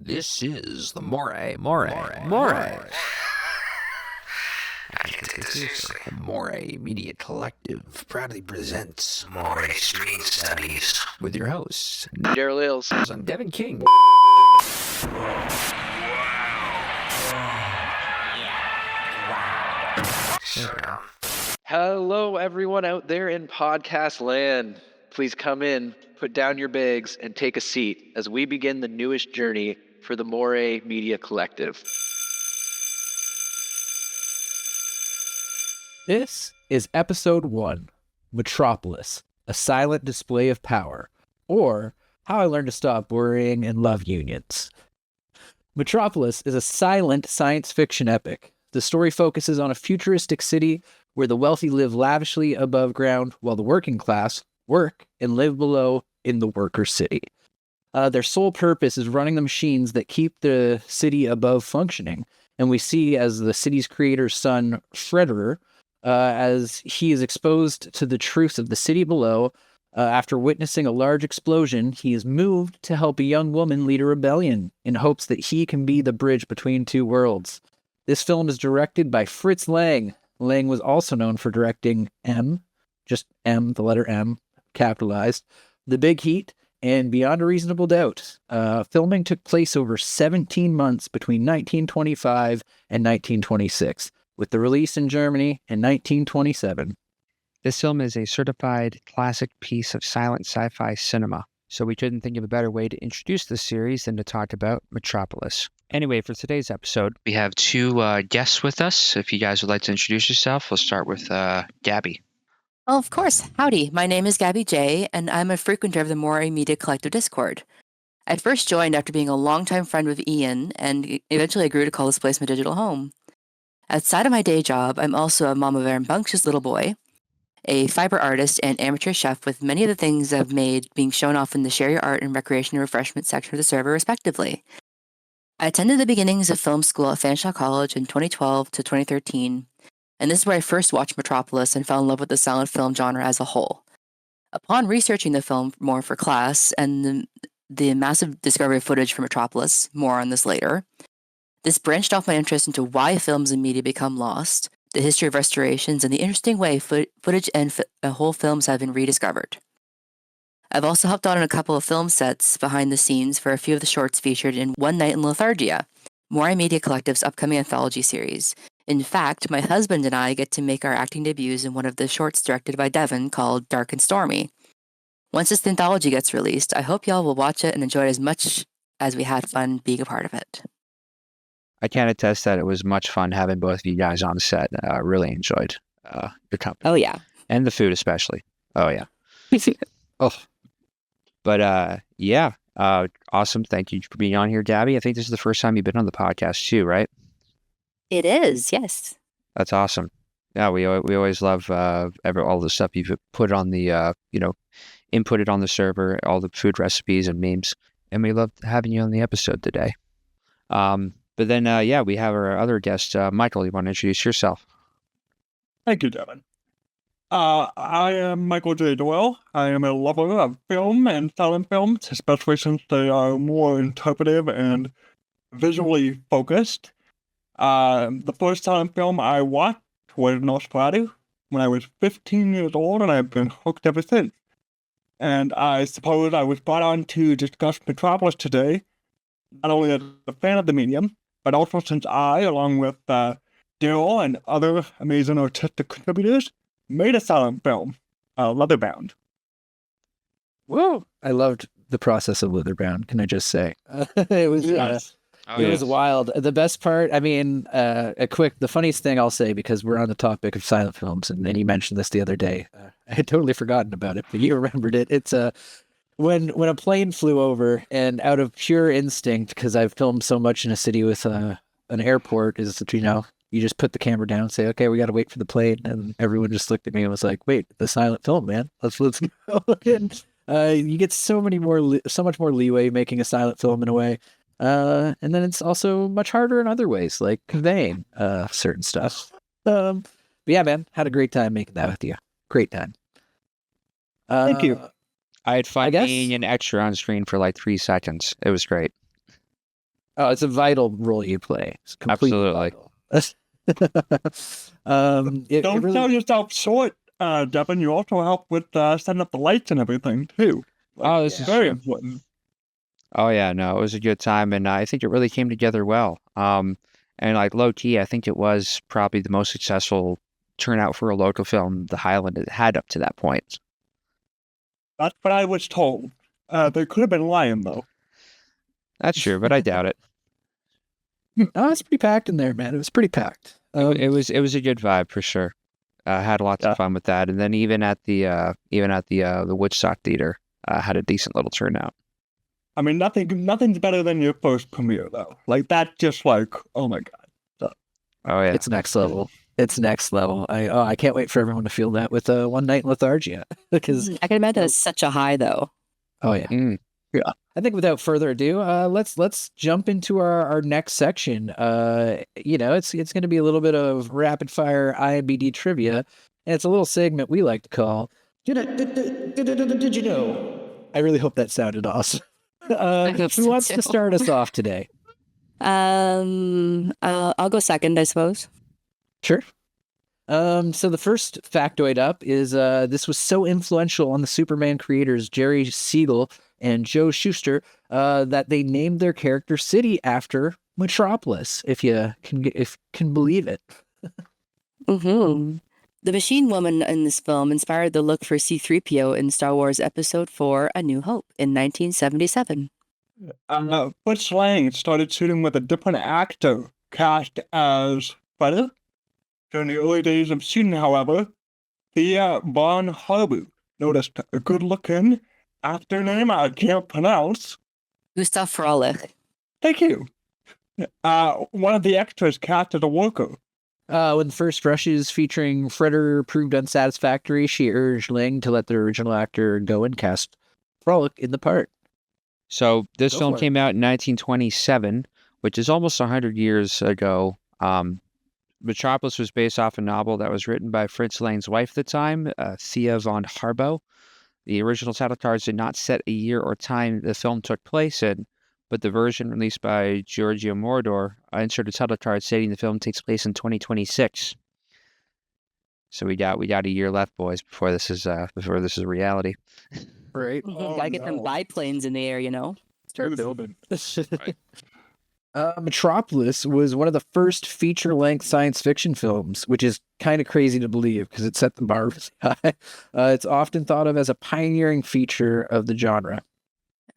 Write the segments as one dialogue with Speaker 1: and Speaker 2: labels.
Speaker 1: This is the MOIRÉ. MOIRÉ Media Collective proudly presents
Speaker 2: MOIRÉ Screen Studies
Speaker 1: with your hosts,
Speaker 3: Darryl Ayles.
Speaker 1: I'm Devon King.
Speaker 3: Hello, everyone out there in podcast land. Please come in, put down your bags, and take a seat as we begin the newest journey for the MOIRÉ Media Collective.
Speaker 4: This is Episode 1, Metropolis, a silent display of power, or How I Learned to Stop Worrying and Love Unions. Metropolis is a silent science fiction epic. The story focuses on a futuristic city where the wealthy live lavishly above ground while the working class work and live below in the worker city. Their sole purpose is running the machines that keep the city above functioning, and we see as the city's creator's son, Frederick, as he is exposed to the truth of the city below. After witnessing a large explosion, he is moved to help a young woman lead a rebellion in hopes that he can be the bridge between two worlds. This film is directed by Fritz Lang. Lang was also known for directing M, just M, the letter M, capitalized, The Big Heat, and Beyond a Reasonable Doubt. Filming took place over 17 months between 1925 and 1926, with the release in Germany in 1927.
Speaker 5: This film is a certified classic piece of silent sci-fi cinema, so we couldn't think of a better way to introduce this series than to talk about Metropolis. Anyway, for today's episode, we have two guests with us. If you guys would like to introduce yourself, we'll start with Gabi.
Speaker 6: Oh, of course. Howdy. My name is Gabi J, and I'm a frequenter of the MOIRÉ Media Collective Discord. I first joined after being a longtime friend with Ian, and eventually I grew to call this place my digital home. Outside of my day job, I'm also a mom of a rambunctious little boy, a fiber artist, and amateur chef, with many of the things I've made being shown off in the Share Your Art and Recreation and Refreshment section of the server, respectively. I attended the beginnings of film school at Fanshawe College in 2012 to 2013, and this is where I first watched Metropolis and fell in love with the silent film genre as a whole. Upon researching the film more for class and the massive discovery of footage for Metropolis, more on this later, this branched off my interest into why films and media become lost, the history of restorations, and the interesting way footage and whole films have been rediscovered. I've also helped out on a couple of film sets behind the scenes for a few of the shorts featured in One Night in Lethargia, MOIRÉ Media Collective's upcoming anthology series. In fact, my husband and I get to make our acting debuts in one of the shorts directed by Devon called Dark and Stormy. Once this anthology gets released, I hope y'all will watch it and enjoy it as much as we had fun being a part of it.
Speaker 5: I can attest that it was much fun having both of you guys on set. I really enjoyed your company.
Speaker 6: Oh, yeah.
Speaker 5: And the food especially. Oh, yeah. Oh. But, yeah. Awesome. Thank you for being on here, Gabi. I think this is the first time you've been on the podcast too, right?
Speaker 6: It is, yes.
Speaker 5: That's awesome. Yeah, we always love all the stuff you've put on the, inputted on the server, all the food recipes and memes. And we love having you on the episode today. But then, we have our other guest, Michael. You want to introduce yourself?
Speaker 7: Thank you, Devon. I am Michael J. Doyle. I am a lover of film and silent films, especially since they are more interpretive and visually focused. The first silent film I watched was Nosferatu when I was 15 years old, and I've been hooked ever since. And I suppose I was brought on to discuss Metropolis today, not only as a fan of the medium, but also since I, along with Darryl and other amazing artistic contributors, made a silent film, Leatherbound.
Speaker 4: Whoa! I loved the process of Leatherbound, can I just say? It was
Speaker 7: Yes.
Speaker 4: it was wild. The best part, the funniest thing I'll say, because we're on the topic of silent films, and you mentioned this the other day. I had totally forgotten about it, but you remembered it. It's when a plane flew over, and out of pure instinct, because I've filmed so much in a city with an airport, is that, you just put the camera down and say, okay, we got to wait for the plane. And everyone just looked at me and was like, wait, the silent film, man. Let's go. And, you get so much more leeway making a silent film in a way. And then it's also much harder in other ways, like conveying certain stuff. But yeah, man, had a great time making that with you. Great time.
Speaker 7: Thank you.
Speaker 5: I had fun
Speaker 4: I guess-
Speaker 5: being an extra on screen for like 3 seconds. It was great.
Speaker 4: Oh, it's a vital role you play. It's completely
Speaker 5: Absolutely.
Speaker 4: vital. It
Speaker 7: Don't
Speaker 4: really,
Speaker 7: sell yourself short, Devon. You also help with setting up the lights and everything, too.
Speaker 5: Oh, this is
Speaker 7: Very
Speaker 5: true.
Speaker 7: important.
Speaker 5: Oh yeah, no, it was a good time, and I think it really came together well. And like low key, I think it was probably the most successful turnout for a local film the Highland had had up to that point.
Speaker 7: That's what I was told. They could have been lying, though.
Speaker 5: That's true, but I doubt it.
Speaker 4: oh, it's pretty packed in there, man. It was pretty packed.
Speaker 5: It was a good vibe for sure. Had lots
Speaker 7: Yeah.
Speaker 5: of fun with that, and then even at the Woodstock Theater, had a decent little turnout.
Speaker 7: I mean, nothing's better than your first premiere, though. Like, that's just like, oh my god.
Speaker 5: Oh yeah,
Speaker 4: It's next level. It's next level. I can't wait for everyone to feel that with One Night in Lethargia. Because
Speaker 6: I can imagine it's such a high, though.
Speaker 4: oh yeah.
Speaker 5: Mm.
Speaker 4: I think without further ado, let's jump into our next section. It's going to be a little bit of rapid fire IMBD trivia, and it's a little segment we like to call Did you know? I really hope that sounded awesome.
Speaker 6: I hope
Speaker 4: Who
Speaker 6: so,
Speaker 4: wants to
Speaker 6: too.
Speaker 4: start us off today?
Speaker 6: I'll go second, I suppose.
Speaker 4: Sure. So the first factoid up is this was so influential on the Superman creators Jerry Siegel and Joe Shuster that they named their character city after Metropolis. If you can believe it.
Speaker 6: Mm-hmm. The Machine Woman in this film inspired the look for C-3PO in Star Wars Episode 4: A New Hope in 1977.
Speaker 7: Fritz Lang started shooting with a different actor cast as Freddy. During the early days of shooting, however, Thea Von Harbu noticed a good-looking actor name I can't pronounce.
Speaker 6: Gustav Frolich.
Speaker 7: Thank you. One of the extras cast as a worker.
Speaker 4: When the first rushes featuring Fredder proved unsatisfactory, she urged Lang to let the original actor go and cast Frolic in the part.
Speaker 5: So this
Speaker 4: Go
Speaker 5: film
Speaker 4: for it.
Speaker 5: came out in 1927, which is almost 100 years ago. Metropolis was based off a novel that was written by Fritz Lang's wife at the time, Thea von Harbo. The original title cards did not set a year or time the film took place in, but the version released by Giorgio Moroder inserted title card stating the film takes place in 2026. So we got a year left, boys, before this is reality.
Speaker 4: Right.
Speaker 7: Oh,
Speaker 6: Gotta get them
Speaker 7: no.
Speaker 6: biplanes in the air, you know?
Speaker 7: Start building.
Speaker 4: Metropolis was one of the first feature-length science fiction films, which is kind of crazy to believe because it set the bar really high. It's often thought of as a pioneering feature of the genre.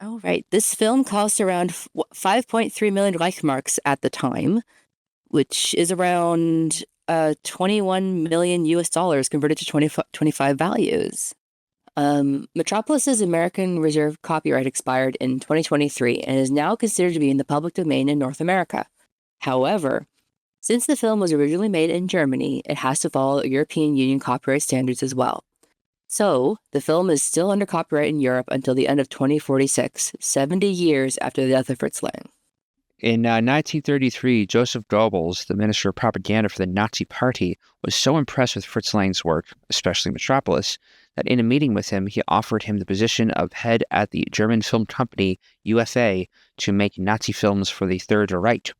Speaker 6: Oh, right. This film cost around 5.3 million Reichmarks at the time, which is around 21 million US dollars converted to 25 values. Metropolis's American Reserve copyright expired in 2023 and is now considered to be in the public domain in North America. However, since the film was originally made in Germany, it has to follow European Union copyright standards as well. So, the film is still under copyright in Europe until the end of 2046, 70 years after the death of Fritz Lang.
Speaker 5: In 1933, Joseph Goebbels, the Minister of Propaganda for the Nazi Party, was so impressed with Fritz Lang's work, especially Metropolis, that in a meeting with him, he offered him the position of head at the German film company UFA to make Nazi films for the Third Reich.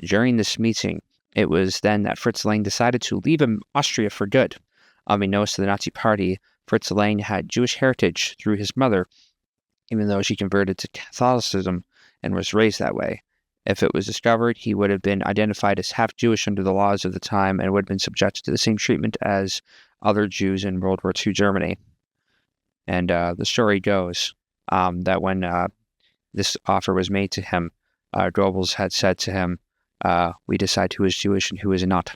Speaker 5: During this meeting, it was then that Fritz Lang decided to leave Austria for good. Unbeknownst to the Nazi Party, Fritz Lang had Jewish heritage through his mother, even though she converted to Catholicism and was raised that way. If it was discovered, he would have been identified as half Jewish under the laws of the time and would have been subjected to the same treatment as other Jews in World War II Germany. And the story goes that when this offer was made to him, Goebbels had said to him, we decide who is Jewish and who is not.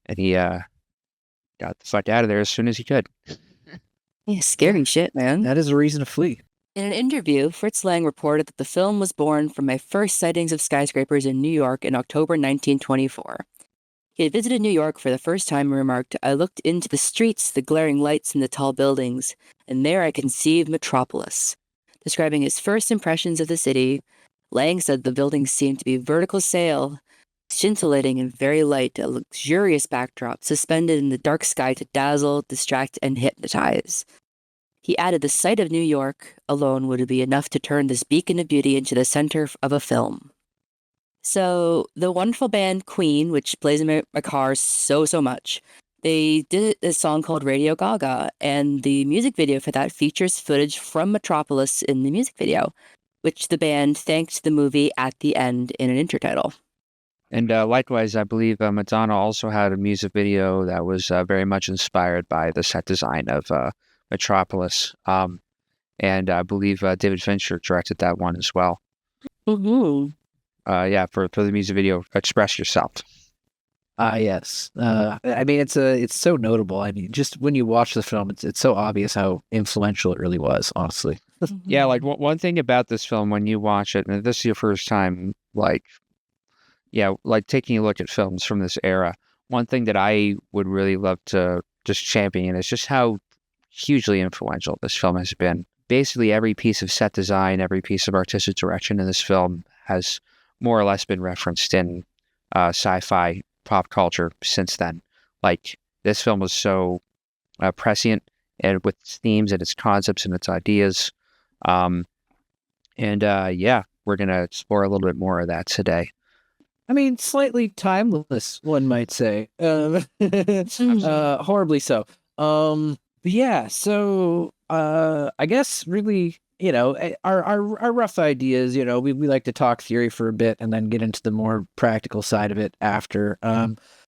Speaker 5: And he got the fuck out of there as soon as he could.
Speaker 6: Yeah, scary shit, man.
Speaker 4: That is a reason to flee.
Speaker 6: In an interview, Fritz Lang reported that the film was born from my first sightings of skyscrapers in New York in October 1924. He had visited New York for the first time and remarked, I looked into the streets, the glaring lights, and the tall buildings, and there I conceived Metropolis. Describing his first impressions of the city, Lang said the buildings seemed to be vertical sail, scintillating and very light, a luxurious backdrop suspended in the dark sky to dazzle, distract, and hypnotize. He added the sight of New York alone would be enough to turn this beacon of beauty into the center of a film. So the wonderful band Queen, which plays in my car so much, they did a song called Radio Gaga, and the music video for that features footage from Metropolis in the music video, which the band thanked the movie at the end in an intertitle.
Speaker 5: And likewise, I believe Madonna also had a music video that was very much inspired by the set design of Metropolis. And I believe David Fincher directed that one as well.
Speaker 6: Mm-hmm.
Speaker 5: Yeah, for the music video, Express Yourself.
Speaker 4: Yes. I mean, it's so notable. I mean, just when you watch the film, it's so obvious how influential it really was, honestly.
Speaker 5: Yeah, like one thing about this film when you watch it, and if this is your first time, like taking a look at films from this era, one thing that I would really love to just champion is just how hugely influential this film has been. Basically, every piece of set design, every piece of artistic direction in this film has more or less been referenced in sci-fi pop culture since then. Like, this film was so prescient and with its themes and its concepts and its ideas. Yeah, we're going to explore a little bit more of that today.
Speaker 4: I mean, slightly timeless, one might say. Horribly so. But yeah, so I guess really, our rough ideas, we like to talk theory for a bit and then get into the more practical side of it after.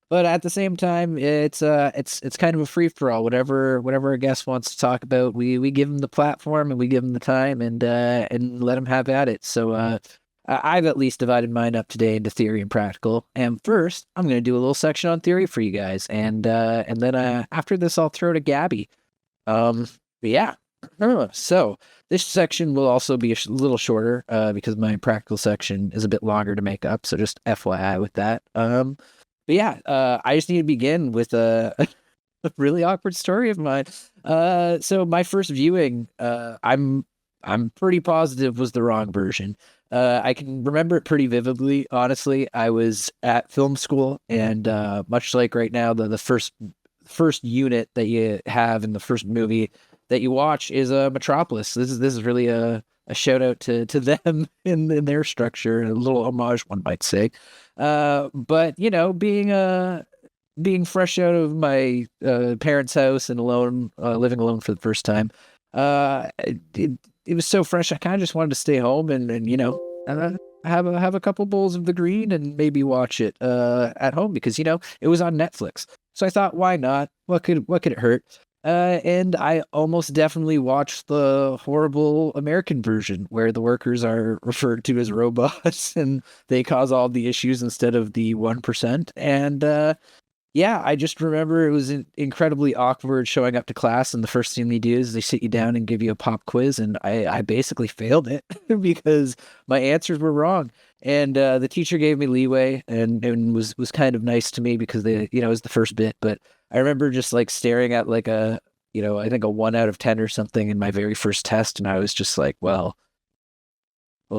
Speaker 4: But at the same time, it's kind of a free for all. Whatever a guest wants to talk about, we give them the platform and we give them the time and let them have at it. So I've at least divided mine up today into theory and practical. And first, I'm going to do a little section on theory for you guys, and then after this, I'll throw to Gabi. But yeah. So this section will also be a little shorter because my practical section is a bit longer to make up. So just FYI with that. But yeah, I just need to begin with a really awkward story of mine. So my first viewing, I'm pretty positive was the wrong version. I can remember it pretty vividly. Honestly, I was at film school, and much like right now, the first unit that you have in the first movie that you watch is Metropolis. This is really a shout out to them in their structure, a little homage, one might say. But being fresh out of my parents' house and alone, living alone for the first time, it was so fresh. I kind of just wanted to stay home and have a couple bowls of the green and maybe watch it at home because it was on Netflix. So I thought, why not? What could it hurt? And I almost definitely watched the horrible American version where the workers are referred to as robots and they cause all the issues instead of the 1%. And yeah, I just remember it was incredibly awkward showing up to class, and the first thing they do is they sit you down and give you a pop quiz, and I basically failed it because my answers were wrong. And the teacher gave me leeway and was kind of nice to me because it was the first bit. But I remember just like staring at like I think a 1 out of 10 or something in my very first test, and I was just like, well,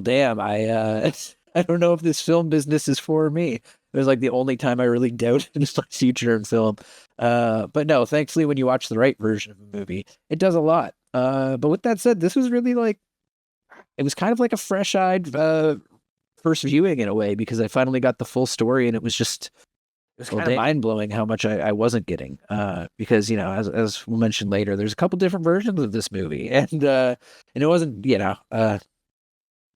Speaker 4: damn, I don't know if this film business is for me. It was like the only time I really doubted my future in film. But no, thankfully, when you watch the right version of a movie, it does a lot. But with that said, this was really it was kind of like a fresh-eyed first viewing in a way because I finally got the full story, and it was kind of mind-blowing how much I wasn't getting. Because as we'll mention later, there's a couple different versions of this movie, and it wasn't it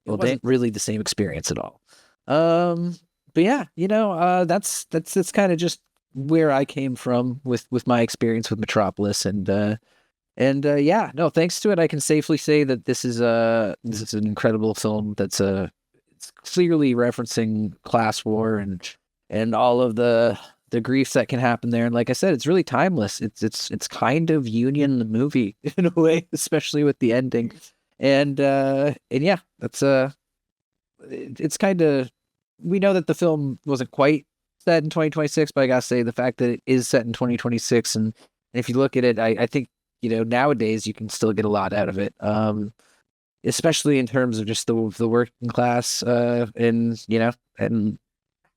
Speaker 4: wasn't really the same experience at all. But yeah, that's kind of just where I came from with my experience with Metropolis, and yeah, no, thanks to it, I can safely say that this is an incredible film that's it's clearly referencing class war and all of the griefs that can happen there. And like I said, it's really timeless. It's kind of Union the movie in a way, especially with the ending. And yeah, that's it's kind of, we know that the film wasn't quite set in 2026, but I gotta say the fact that it is set in 2026, and if you look at it, I think nowadays you can still get a lot out of it, especially in terms of just the working class, and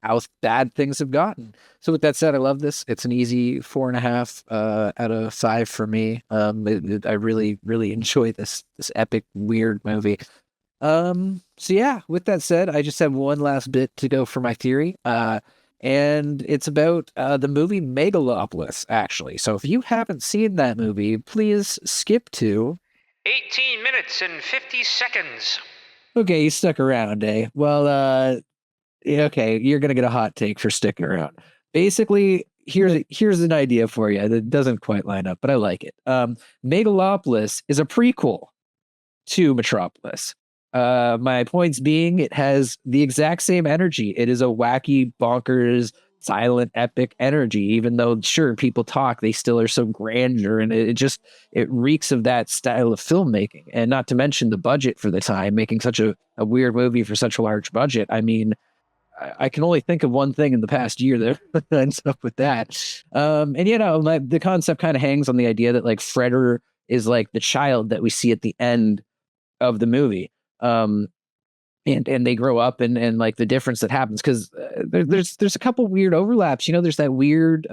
Speaker 4: how bad things have gotten. So with that said, I love this. It's an easy 4.5 out of 5 for me. I really, really enjoy this epic, weird movie. So yeah, with that said, I just have one last bit to go for my theory. And it's about the movie Megalopolis, actually. So if you haven't seen that movie, please skip to
Speaker 2: 18 minutes and 50 seconds.
Speaker 4: Okay, you stuck around, eh? Well, yeah, okay, you're gonna get a hot take for sticking around. Basically, here's an idea for you that doesn't quite line up, but I like it. Megalopolis is a prequel to Metropolis. My points being, it has the exact same energy. It is a wacky, bonkers, silent, epic energy. Even though, sure, people talk, they still are so grandeur, and it reeks of that style of filmmaking. And not to mention the budget for the time, making such a weird movie for such a large budget. I mean, I can only think of one thing in the past year that ends up with that. And the concept kind of hangs on the idea that like Freder is like the child that we see at the end of the movie. And they grow up and like the difference that happens because there's a couple weird overlaps. There's that weird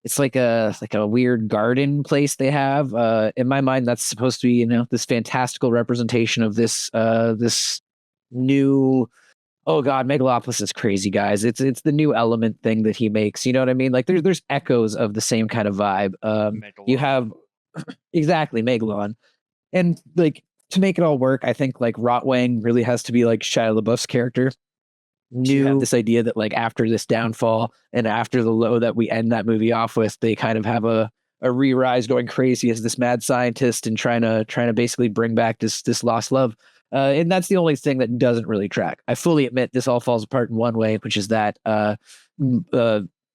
Speaker 4: it's like a weird garden place they have. In my mind, that's supposed to be this fantastical representation of this new. Oh God, Megalopolis is crazy, guys. It's the new Element thing that he makes. You know what I mean? Like there's echoes of the same kind of vibe. You have exactly Megalon, and like to make it all work, I think like Rotwang really has to be like Shia LaBeouf's character. You have this idea that like after this downfall and after the low that we end that movie off with, they kind of have a re-rise going crazy as this mad scientist and trying to basically bring back this lost love. And that's the only thing that doesn't really track. I fully admit this all falls apart in one way, which is that her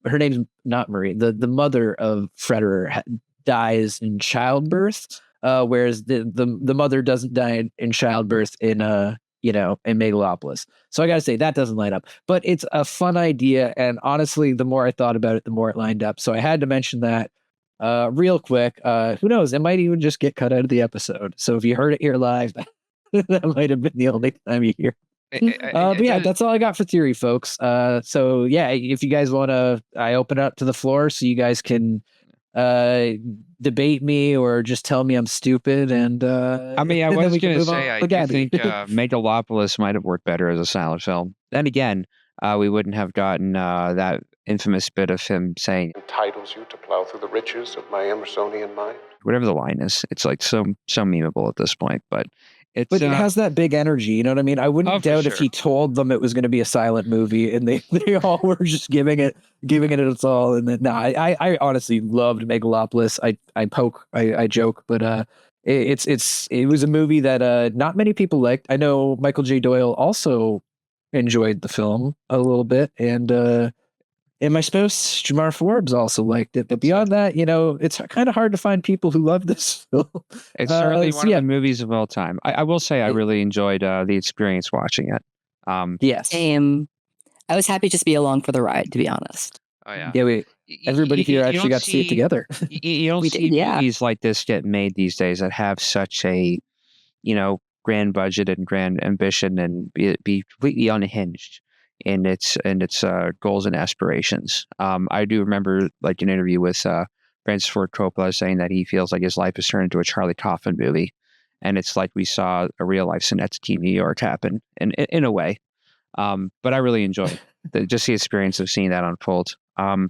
Speaker 4: name's not Marie. The mother of Freder dies in childbirth, whereas the mother doesn't die in childbirth in Megalopolis. So I gotta say that doesn't line up. But it's a fun idea, and honestly, the more I thought about it, the more it lined up. So I had to mention that real quick. Who knows? It might even just get cut out of the episode. So if you heard it here live, that might have been the only time you hear. But yeah, that's all I got for theory, folks. So yeah, if you guys want to, I open it up to the floor so you guys can debate me or just tell me I'm stupid. And
Speaker 5: I mean, I
Speaker 4: and then
Speaker 5: was
Speaker 4: we can
Speaker 5: going to
Speaker 4: move
Speaker 5: say,
Speaker 4: on
Speaker 5: I
Speaker 4: to
Speaker 5: do
Speaker 4: Gabby.
Speaker 5: think Megalopolis might have worked better as a silent film. Then again, we wouldn't have gotten that infamous bit of him saying,
Speaker 8: entitles you to plow through the riches of my Emersonian mind.
Speaker 5: whatever the line is. It's like so memeable at this point, but it's.
Speaker 4: But it has that big energy, you know what I mean? I wouldn't doubt if
Speaker 5: sure.
Speaker 4: he told them it was going to be a silent movie, and they all were just giving it its all. And then, no, I honestly loved Megalopolis. I joke, but it was a movie that not many people liked. I know Michael J. Doyle also enjoyed the film a little bit, and my spouse Jamar Forbes also liked it. But beyond that, it's kind of hard to find people who love this film.
Speaker 5: It's certainly one of the movies of all time. I will say I really enjoyed the experience watching it.
Speaker 4: Yes.
Speaker 6: Same. I was happy just to be along for the ride, to be honest.
Speaker 5: Oh yeah.
Speaker 4: Yeah, everybody here actually got to see it together.
Speaker 5: You don't see movies like this get made these days that have such a, grand budget and grand ambition and be completely unhinged in its goals and aspirations. I do remember like an interview with Francis Ford Coppola saying that he feels like his life has turned into a Charlie Kaufman movie, and it's like we saw a real life Synecdoche, New York happen in a way. But I really enjoyed just the experience of seeing that unfold. But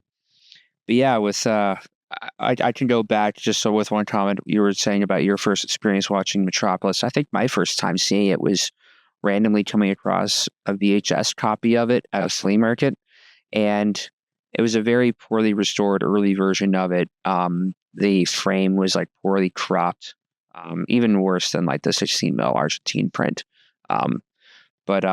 Speaker 5: yeah, with I can go back just so with one comment you were saying about your first experience watching Metropolis. I think my first time seeing it was randomly coming across a VHS copy of it at a flea market, and it was a very poorly restored early version of it. The frame was like poorly cropped, even worse than like the 16 mil Argentine print. But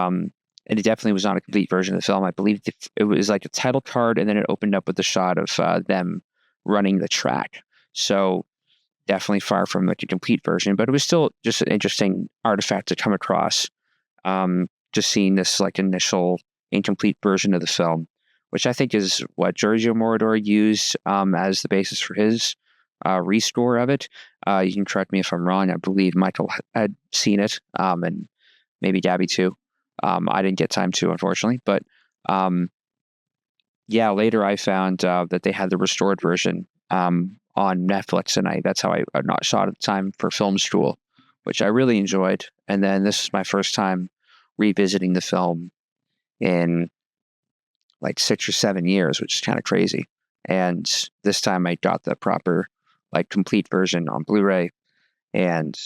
Speaker 5: it definitely was not a complete version of the film. I believe it was like a title card, and then it opened up with a shot of them running the track. So definitely far from like a complete version, but it was still just an interesting artifact to come across. Just seeing this like initial incomplete version of the film, which I think is what Giorgio Moroder used as the basis for his restore of it. You can correct me if I'm wrong. I believe Michael had seen it, and maybe Gabby too. I didn't get time to, unfortunately, but Yeah, later I found that they had the restored version on Netflix, and that's how I not saw it at the time for Film School, which I really enjoyed. And then this is my first time revisiting the film in like 6 or 7 years, which is kind of crazy. And this time I got the proper, like, complete version on Blu-ray. And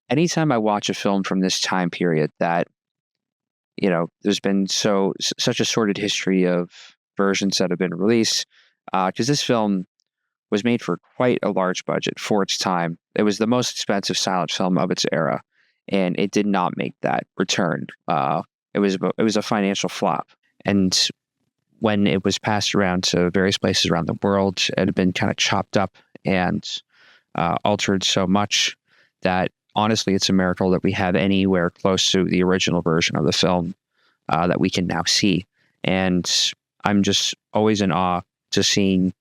Speaker 5: anytime I watch a film from this time period that, there's been such a sordid history of versions that have been released, because this film was made for quite a large budget for its time. It was the most expensive silent film of its era, and it did not make that return. It was a financial flop. And when it was passed around to various places around the world, it had been kind of chopped up and altered so much that honestly, it's a miracle that we have anywhere close to the original version of the film that we can now see. And I'm just always in awe to seeing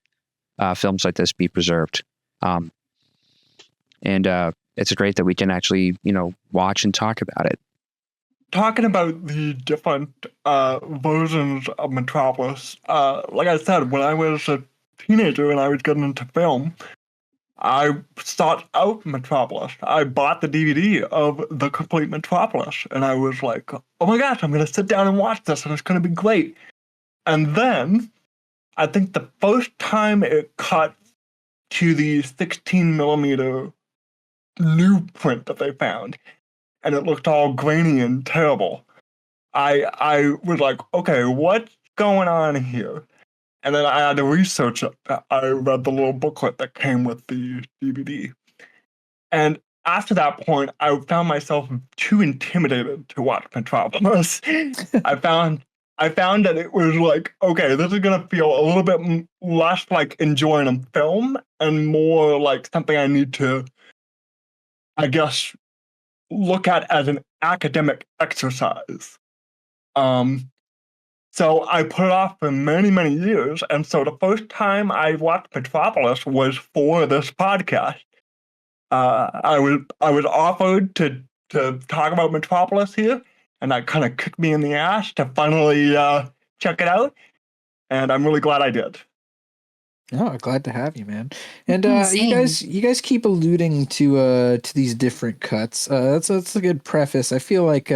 Speaker 5: films like this be preserved. And it's great that we can actually, watch and talk about it.
Speaker 7: Talking about the different versions of Metropolis, like I said, when I was a teenager and I was getting into film, I sought out Metropolis. I bought the DVD of the complete Metropolis, and I was like, oh my gosh, I'm going to sit down and watch this, and it's going to be great. And then, I think the first time it cut to the 16 millimeter new print that they found, and it looked all grainy and terrible, I was like, okay, what's going on here? And then I had to research it. I read the little booklet that came with the DVD. And after that point, I found myself too intimidated to watch Metropolis. I found that it was like, okay, this is going to feel a little bit less like enjoying a film and more like something I need to, I guess, look at as an academic exercise. So I put it off for many, many years. And so the first time I watched Metropolis was for this podcast. I was offered to talk about Metropolis here, and that kind of kicked me in the ass to finally check it out. And I'm really glad I did.
Speaker 4: Oh, glad to have you, man. And
Speaker 6: Same.
Speaker 4: you guys keep alluding to these different cuts. That's a good preface. I feel like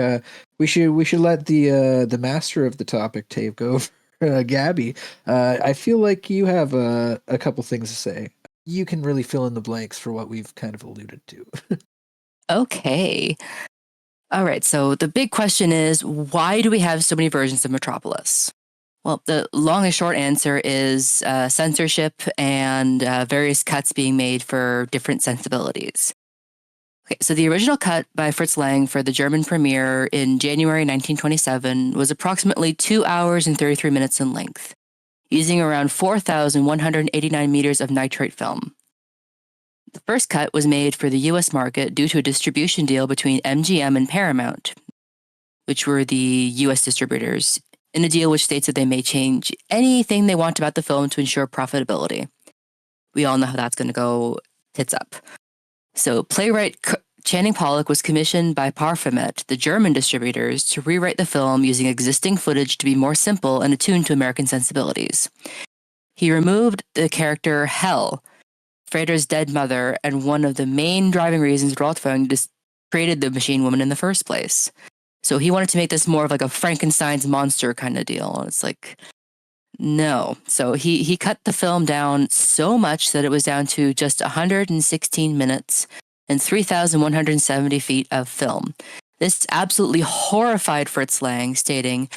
Speaker 4: we should let the master of the topic tape go over, Gabby. I feel like you have a couple things to say. You can really fill in the blanks for what we've kind of alluded to.
Speaker 6: Okay. All right. So the big question is, why do we have so many versions of Metropolis? Well, the long and short answer is censorship and various cuts being made for different sensibilities. Okay, so the original cut by Fritz Lang for the German premiere in January 1927 was approximately 2 hours and 33 minutes in length, using around 4,189 meters of nitrate film. The first cut was made for the US market due to a distribution deal between MGM and Paramount, which were the US distributors, in a deal which states that they may change anything they want about the film to ensure profitability. We all know how that's going to go tits up. So playwright Channing Pollock was commissioned by Parfumet, the German distributors, to rewrite the film using existing footage to be more simple and attuned to American sensibilities. He removed the character Hel, Freder's dead mother, and one of the main driving reasons Rothfang created the Machine Woman in the first place. So he wanted to make this more of like a Frankenstein's monster kind of deal. And it's like, no. So he cut the film down so much that it was down to just 116 minutes and 3,170 feet of film. This absolutely horrified Fritz Lang, stating,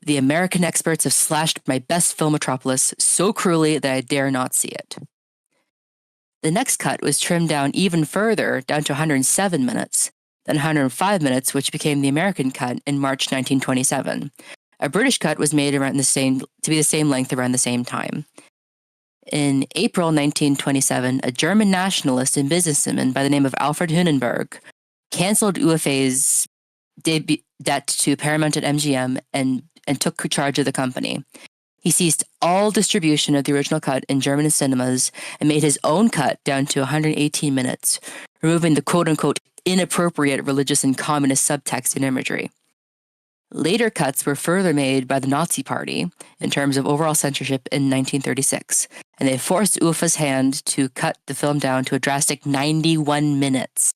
Speaker 6: "The American experts have slashed my best film Metropolis so cruelly that I dare not see it." The next cut was trimmed down even further, down to 107 minutes. Then 105 minutes, which became the American cut in March 1927. A British cut was made around to be the same length around the same time. In April 1927, a German nationalist and businessman by the name of Alfred Hunenberg canceled UFA's debt to Paramount and MGM and took charge of the company. He ceased all distribution of the original cut in German cinemas and made his own cut down to 118 minutes, removing the quote-unquote inappropriate religious and communist subtext and imagery. Later cuts were further made by the Nazi Party in terms of overall censorship in 1936, and they forced UFA's hand to cut the film down to a drastic 91 minutes.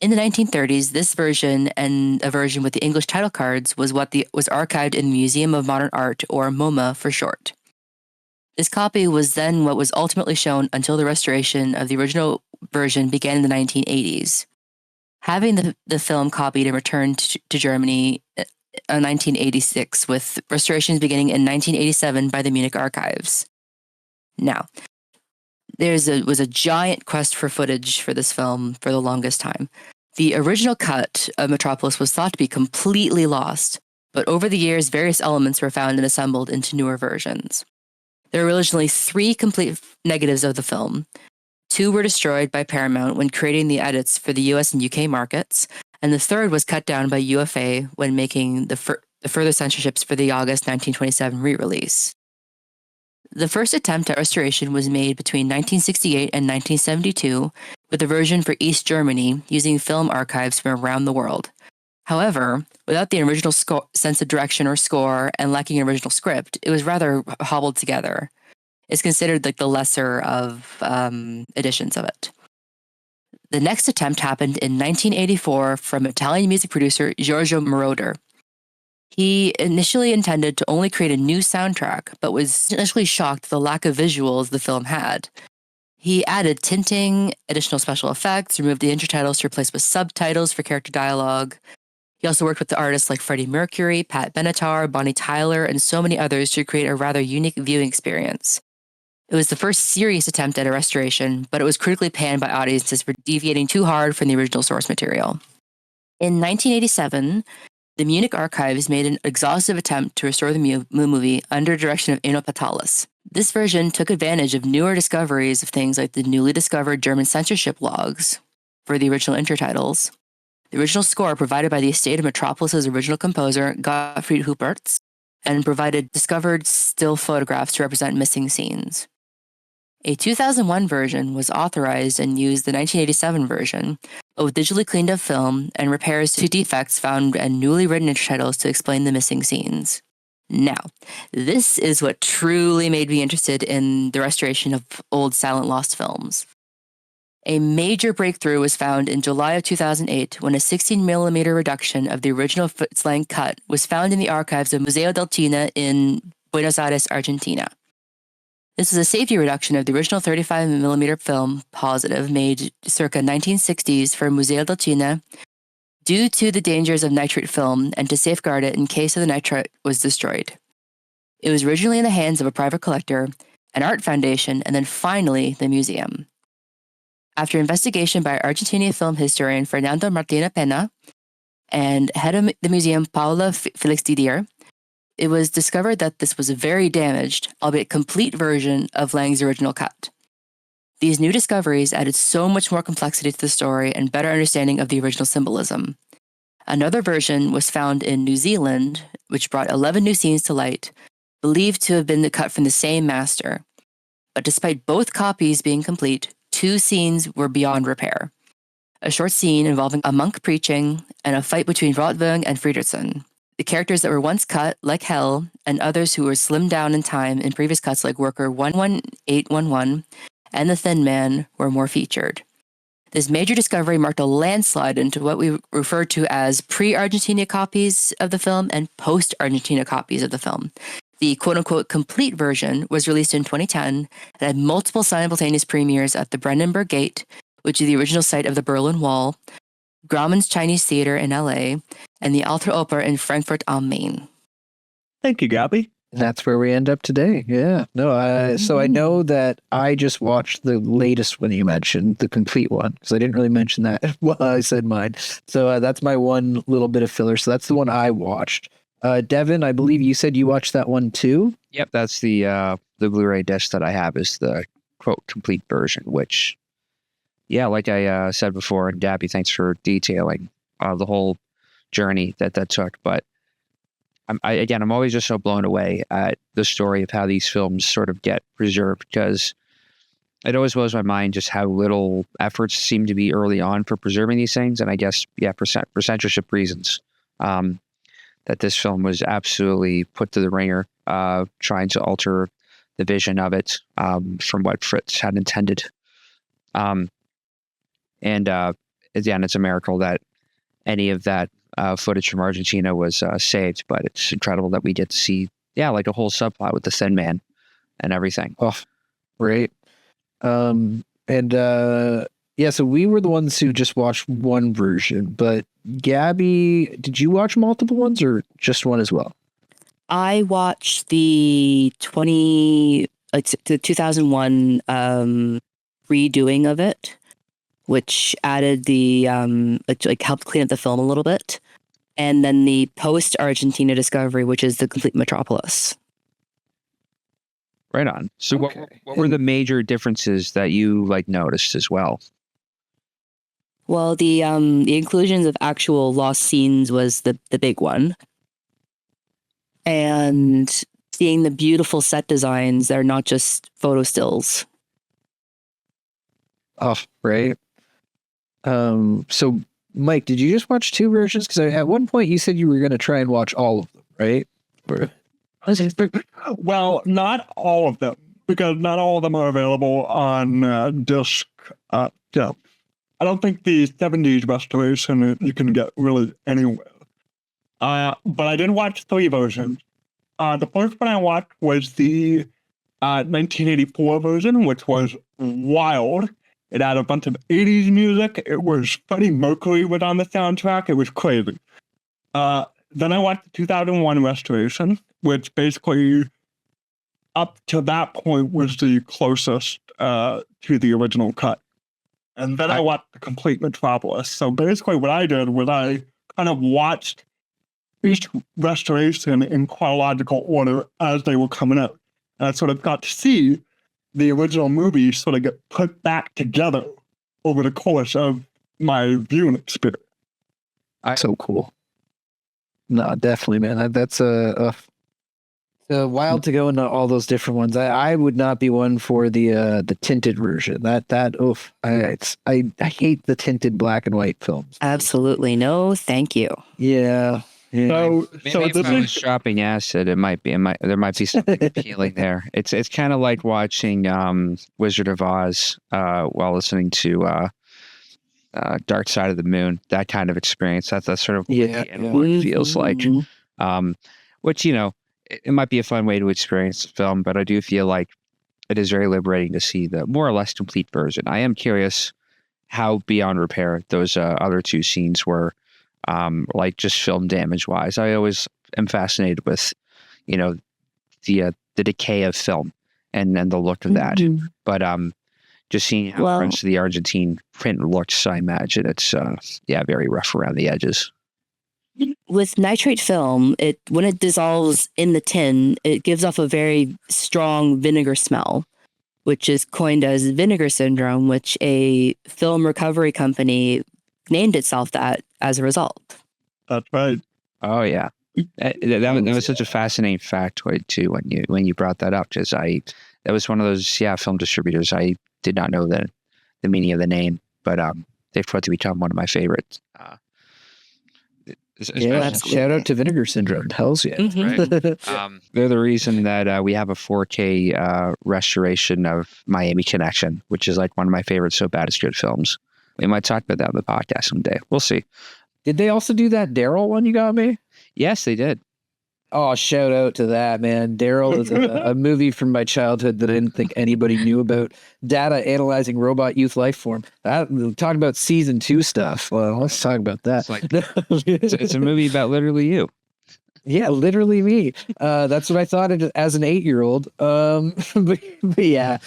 Speaker 6: In the 1930s, this version and a version with the English title cards was what was archived in the Museum of Modern Art, or MoMA for short. This copy was then what was ultimately shown until the restoration of the original version began in the 1980s. Having the film copied and returned to Germany in 1986, with restorations beginning in 1987 by the Munich Archives. Now, was a giant quest for footage for this film for the longest time. The original cut of Metropolis was thought to be completely lost, but over the years, various elements were found and assembled into newer versions. There were originally 3 complete negatives of the film. 2 were destroyed by Paramount when creating the edits for the US and UK markets, and the 3rd was cut down by UFA when making the further censorships for the August 1927 re-release. The first attempt at restoration was made between 1968 and 1972 with a version for East Germany using film archives from around the world. However, without the original sense of direction or score and lacking an original script, it was rather hobbled together. It's considered like the lesser of editions of it. The next attempt happened in 1984 from Italian music producer Giorgio Moroder. He initially intended to only create a new soundtrack, but was initially shocked at the lack of visuals the film had. He added tinting, additional special effects, removed the intertitles to replace with subtitles for character dialogue. He also worked with the artists like Freddie Mercury, Pat Benatar, Bonnie Tyler, and so many others to create a rather unique viewing experience. It was the first serious attempt at a restoration, but it was critically panned by audiences for deviating too hard from the original source material. In 1987, the Munich Archives made an exhaustive attempt to restore the movie under direction of Enno Patalis. This version took advantage of newer discoveries of things like the newly discovered German censorship logs for the original intertitles, the original score provided by the estate of Metropolis' original composer, Gottfried Huppertz, and provided discovered still photographs to represent missing scenes. A 2001 version was authorized and used the 1987 version, but with digitally cleaned up film and repairs to defects found and newly written intertitles to explain the missing scenes. Now, this is what truly made me interested in the restoration of old silent lost films. A major breakthrough was found in July of 2008 when a 16mm reduction of the original Fritz Lang cut was found in the archives of Museo del Cine in Buenos Aires, Argentina. This is a safety reduction of the original 35mm film positive made circa 1960s for Museo del Cine due to the dangers of nitrate film and to safeguard it in case the nitrate was destroyed. It was originally in the hands of a private collector, an art foundation, and then finally the museum. After investigation by Argentinian film historian Fernando Martina Pena and head of the museum Paula Felix Didier, it was discovered that this was a very damaged, albeit complete version of Lang's original cut. These new discoveries added so much more complexity to the story and better understanding of the original symbolism. Another version was found in New Zealand, which brought 11 new scenes to light, believed to have been the cut from the same master. But despite both copies being complete, 2 scenes were beyond repair. A short scene involving a monk preaching and a fight between Rottwang and Friedrichsen. The characters that were once cut, like Hell, and others who were slimmed down in time in previous cuts like Worker 11811 and The Thin Man were more featured. This major discovery marked a landslide into what we refer to as pre-Argentina copies of the film and post-Argentina copies of the film. The quote-unquote complete version was released in 2010 and had multiple simultaneous premieres at the Brandenburg Gate, which is the original site of the Berlin Wall, Grauman's Chinese Theater in LA, and the Alter Oper in Frankfurt am Main.
Speaker 7: Thank you, Gabi.
Speaker 4: That's where we end up today. Yeah. No, so I know that I just watched the latest one you mentioned, the complete one, because I didn't really mention that while I said mine. So that's my one little bit of filler. So that's the one I watched. Devon, I believe you said you watched that one too?
Speaker 5: Yep, that's the Blu-ray disc that I have is the quote complete version, which, yeah, like I said before, and Gabi, thanks for detailing the whole journey that took. But I'm always just so blown away at the story of how these films sort of get preserved, because it always blows my mind just how little efforts seem to be early on for preserving these things. And I guess, yeah, for censorship reasons. that this film was absolutely put to the ringer, trying to alter the vision of it from what Fritz had intended. And again, it's a miracle that any of that footage from Argentina was saved, but it's incredible that we get to see, like a whole subplot with the Thin Man and everything.
Speaker 4: Oh, right. So we were the ones who just watched one version, but Gabi, did you watch multiple ones or just one as well?
Speaker 6: I watched the 2001 redoing of it, which added the helped clean up the film a little bit, and then the post Argentina discovery, which is the complete Metropolis.
Speaker 5: Right on. So
Speaker 4: Okay.
Speaker 5: what were the major differences that you noticed as well?
Speaker 6: Well, the inclusions of actual lost scenes was the big one. And seeing the beautiful set designs, they're not just photo stills.
Speaker 4: Oh, right. So Mike, did you just watch two versions? Because at one point you said you were going to try and watch all of them, right?
Speaker 7: Well, not all of them, because not all of them are available on disc. Yeah. I don't think the 70s restoration you can get really anywhere. But I did watch three versions. The first one I watched was the 1984 version, which was wild. It had a bunch of 80s music. It was Freddie Mercury was on the soundtrack. It was crazy. Then I watched the 2001 restoration, which basically, up to that point, was the closest to the original cut. And then I watched the complete Metropolis. So basically what I did was I kind of watched each restoration in chronological order as they were coming out. And I sort of got to see the original movie sort of get put back together over the course of my viewing experience.
Speaker 4: So cool. No, definitely, man. That's wild to go into all those different ones. I would not be one for the tinted version. I hate the tinted black and white films.
Speaker 6: Absolutely. No, thank you.
Speaker 4: Yeah.
Speaker 7: So
Speaker 5: Maybe if I was dropping acid, there might be something appealing there. It's kind of like watching Wizard of Oz while listening to Dark Side of the Moon. That kind of experience. That's sort of what the N-word feels like. Which it might be a fun way to experience the film, but I do feel like it is very liberating to see the more or less complete version. I am curious how beyond repair those other two scenes were. Just film damage wise. I always am fascinated with, the decay of film and the look of that. But just seeing how French the Argentine print looks, I imagine it's very rough around the edges.
Speaker 6: With nitrate film, when it dissolves in the tin, it gives off a very strong vinegar smell, which is coined as vinegar syndrome, which a film recovery company named itself that as a result.
Speaker 7: That's right.
Speaker 5: Oh yeah, that was such a fascinating factoid too when you brought that up, because that was one of those film distributors I did not know the meaning of the name, but they've proved to become one of my favorites.
Speaker 4: Shout out to Vinegar Syndrome. Hells yeah.
Speaker 5: Right? They're the reason that we have a 4K restoration of Miami Connection, which is like one of my favorite So Bad It's Good films. We might talk about that on the podcast someday. We'll see.
Speaker 4: Did they also do that Darryl one you got me?
Speaker 5: Yes, they did.
Speaker 4: Oh, shout out to that, man. Darryl is a movie from my childhood that I didn't think anybody knew about. Data analyzing robot youth life form. Talking about season 2 stuff. Well, let's talk about that.
Speaker 5: It's a movie about literally you.
Speaker 4: Yeah, literally me. That's what I thought as an 8-year-old. But yeah.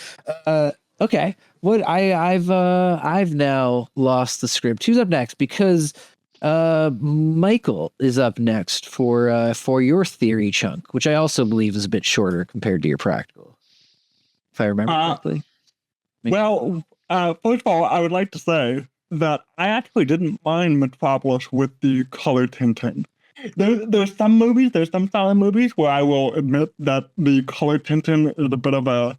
Speaker 4: Okay. What I've now lost the script. Who's up next? Because Michael is up next for your theory chunk, which I also believe is a bit shorter compared to your practical, if I remember correctly.
Speaker 7: Well, first of all, I would like to say that I actually didn't mind Metropolis with the color tinting. There's some silent movies where I will admit that the color tinting is a bit of a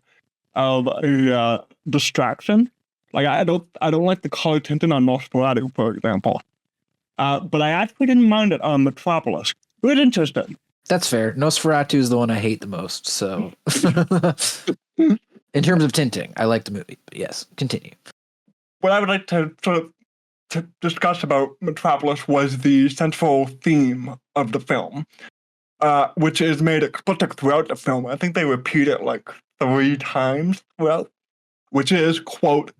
Speaker 7: distraction. Like I don't like the color tinting on Nosferatu, for example. But I actually didn't mind it on Metropolis. was interesting.
Speaker 4: That's fair. Nosferatu is the one I hate the most. So, in terms of tinting, I like the movie. But yes, continue.
Speaker 7: What I would like to discuss about Metropolis was the central theme of the film, which is made explicit throughout the film. I think they repeat it like 3 times throughout, which is, quote,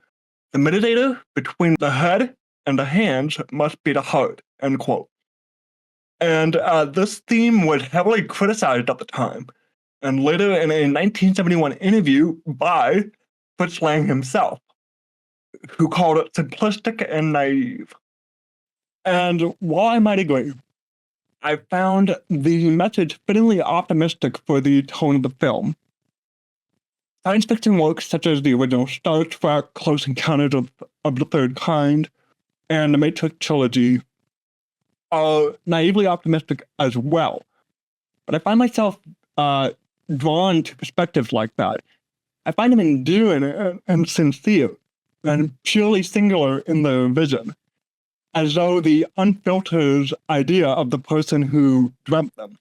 Speaker 7: "The mediator between the head and the hands must be the heart," end quote. And this theme was heavily criticized at the time, and later in a 1971 interview by Fritz Lang himself, who called it simplistic and naive. And while I might agree, I found the message fittingly optimistic for the tone of the film. Science fiction works such as the original Star Trek, Close Encounters of the Third Kind, and the Matrix trilogy are naively optimistic as well. But I find myself drawn to perspectives like that. I find them endearing and sincere, and purely singular in their vision, as though the unfiltered idea of the person who dreamt them.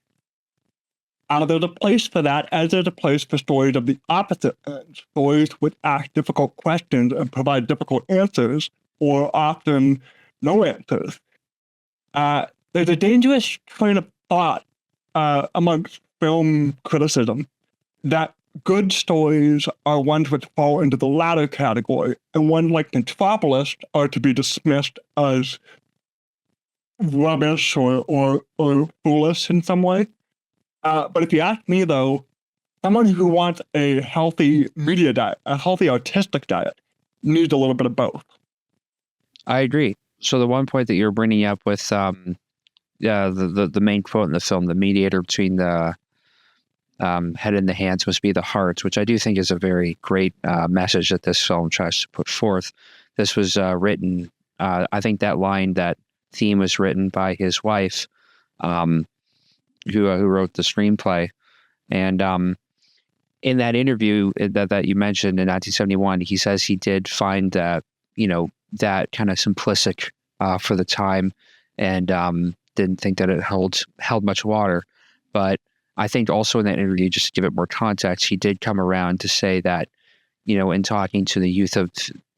Speaker 7: There's a place for that, as there's a place for stories of the opposite end, stories which ask difficult questions and provide difficult answers, or often no answers. There's a dangerous train of thought amongst film criticism that good stories are ones which fall into the latter category, and ones like Metropolis are to be dismissed as rubbish or foolish in some way. But if you ask me, though, someone who wants a healthy media diet, a healthy artistic diet, needs a little bit of both.
Speaker 5: I agree. So the one point that you're bringing up with the main quote in the film, the mediator between the head and the hands must be the heart, which I do think is a very great message that this film tries to put forth. This was written, I think that line, that theme was written by his wife, who wrote the screenplay. And in that interview that you mentioned in 1971, he says he did find that, that kind of simplistic for the time, and didn't think that it held much water. But I think also in that interview, just to give it more context, he did come around to say that, in talking to the youth of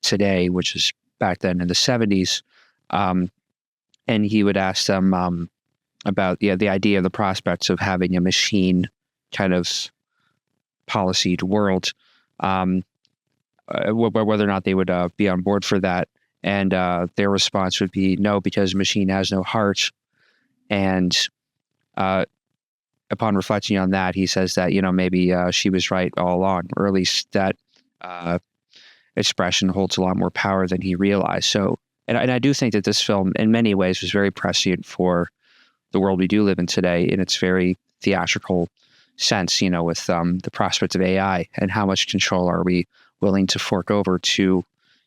Speaker 5: today, which is back then in the 70s, and he would ask them about the idea of the prospects of having a machine kind of policed world, whether or not they would be on board for that. And their response would be no, because machine has no heart. And upon reflecting on that, he says that, maybe she was right all along, or at least that expression holds a lot more power than he realized. So, and I do think that this film, in many ways, was very prescient for the world we do live in today, in its very theatrical sense, with the prospect of AI, and how much control are we willing to fork over to,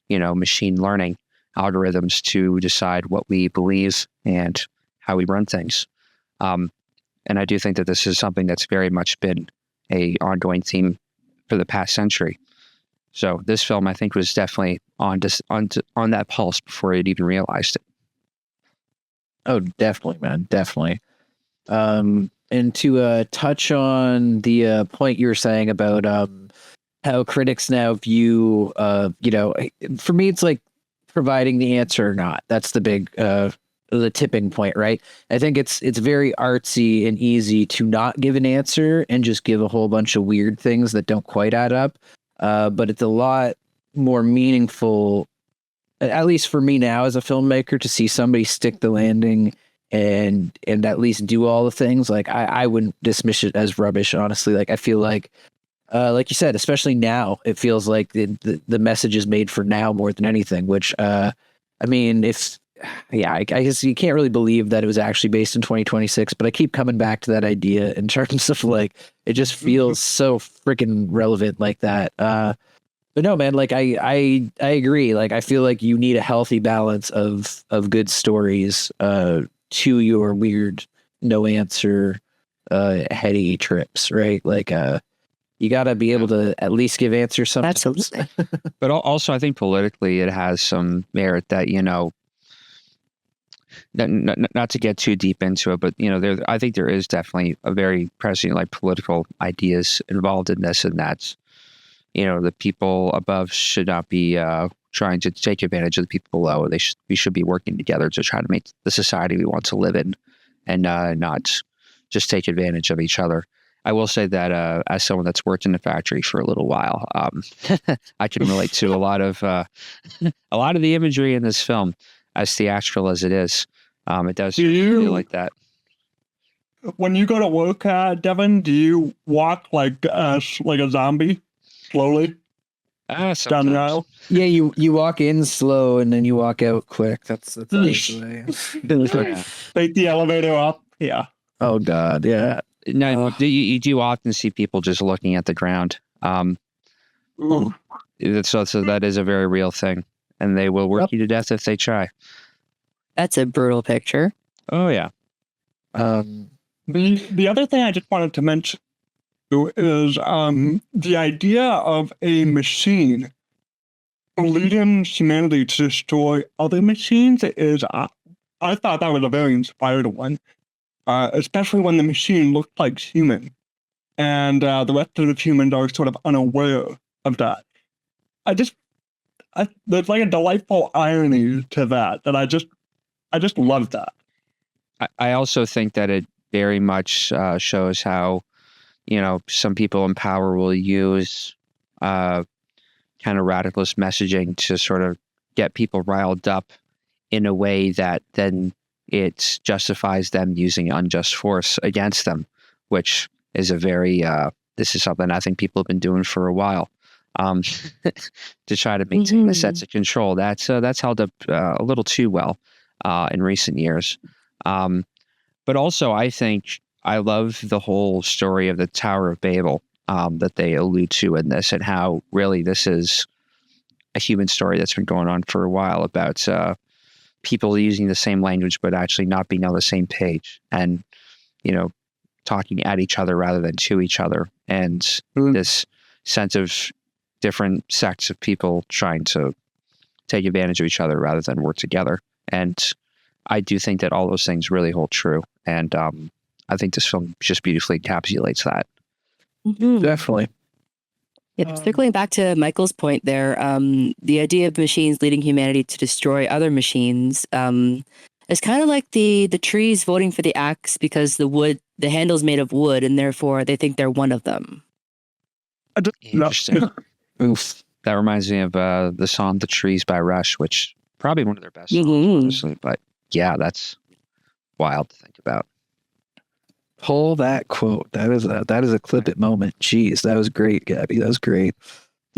Speaker 5: machine learning algorithms to decide what we believe and how we run things. And I do think that this is something that's very much been a ongoing theme for the past century. So this film, I think, was definitely on that pulse before it even realized it.
Speaker 4: Oh, definitely, man, definitely. And to touch on the point you were saying about how critics now view, for me, it's like providing the answer or not. That's the big, the tipping point, right? I think it's very artsy and easy to not give an answer and just give a whole bunch of weird things that don't quite add up. But it's a lot more meaningful, at least for me now as a filmmaker, to see somebody stick the landing and at least do all the things. Like I wouldn't dismiss it as rubbish, honestly. Like I feel like you said, especially now, it feels like the message is made for now more than anything, which, I guess you can't really believe that it was actually based in 2026, but I keep coming back to that idea in terms of like, it just feels so freaking relevant like that. But no, man, like I agree. Like, I feel like you need a healthy balance of good stories, to your weird, no answer, heady trips, right? Like, you got to be able to at least give answers sometimes.
Speaker 6: Absolutely.
Speaker 5: But also, I think politically it has some merit that, not to get too deep into it, but I think there is definitely a very pressing like political ideas involved in this, and that's the people above should not be trying to take advantage of the people below. We should be working together to try to make the society we want to live in, and not just take advantage of each other. I will say that as someone that's worked in the factory for a little while, I can relate to a lot of the imagery in this film, as theatrical as it is. It does feel like that.
Speaker 7: When you go to work, Devon, do you walk like a zombie, slowly down the aisle?
Speaker 4: Yeah, you walk in slow and then you walk out quick. That's the way.
Speaker 7: Take the elevator up. Yeah.
Speaker 4: Oh God, yeah.
Speaker 5: No, you do often see people just looking at the ground. So that is a very real thing, and they will work you to death if they try.
Speaker 6: That's a brutal picture.
Speaker 5: Oh yeah.
Speaker 7: The other thing I just wanted to mention is the idea of a machine leading humanity to destroy other machines is. I thought that was a very inspiring one. Especially when the machine looked like human, and the rest of the humans are sort of unaware of that. There's like a delightful irony to that I just love that.
Speaker 5: I also think that it very much shows how, some people in power will use kind of radicalist messaging to sort of get people riled up in a way that then it justifies them using unjust force against them, which is a very, this is something I think people have been doing for a while, to try to maintain a sense of control. That's held up a little too well in recent years. But also, I think I love the whole story of the Tower of Babel that they allude to in this, and how really this is a human story that's been going on for a while about people using the same language but actually not being on the same page, and talking at each other rather than to each other, and this sense of different sects of people trying to take advantage of each other rather than work together. And I do think that all those things really hold true, and I think this film just beautifully encapsulates that.
Speaker 4: Definitely.
Speaker 6: Yep. Circling back to Michael's point there, the idea of machines leading humanity to destroy other machines is kind of like the trees voting for the axe because the handle's made of wood, and therefore they think they're one of them.
Speaker 5: Interesting. Oof. That reminds me of the song "The Trees" by Rush, which probably one of their best songs, honestly. But yeah, that's wild to think about.
Speaker 4: Pull that quote. That is a clip it moment. Jeez, that was great, Gabby. That was great.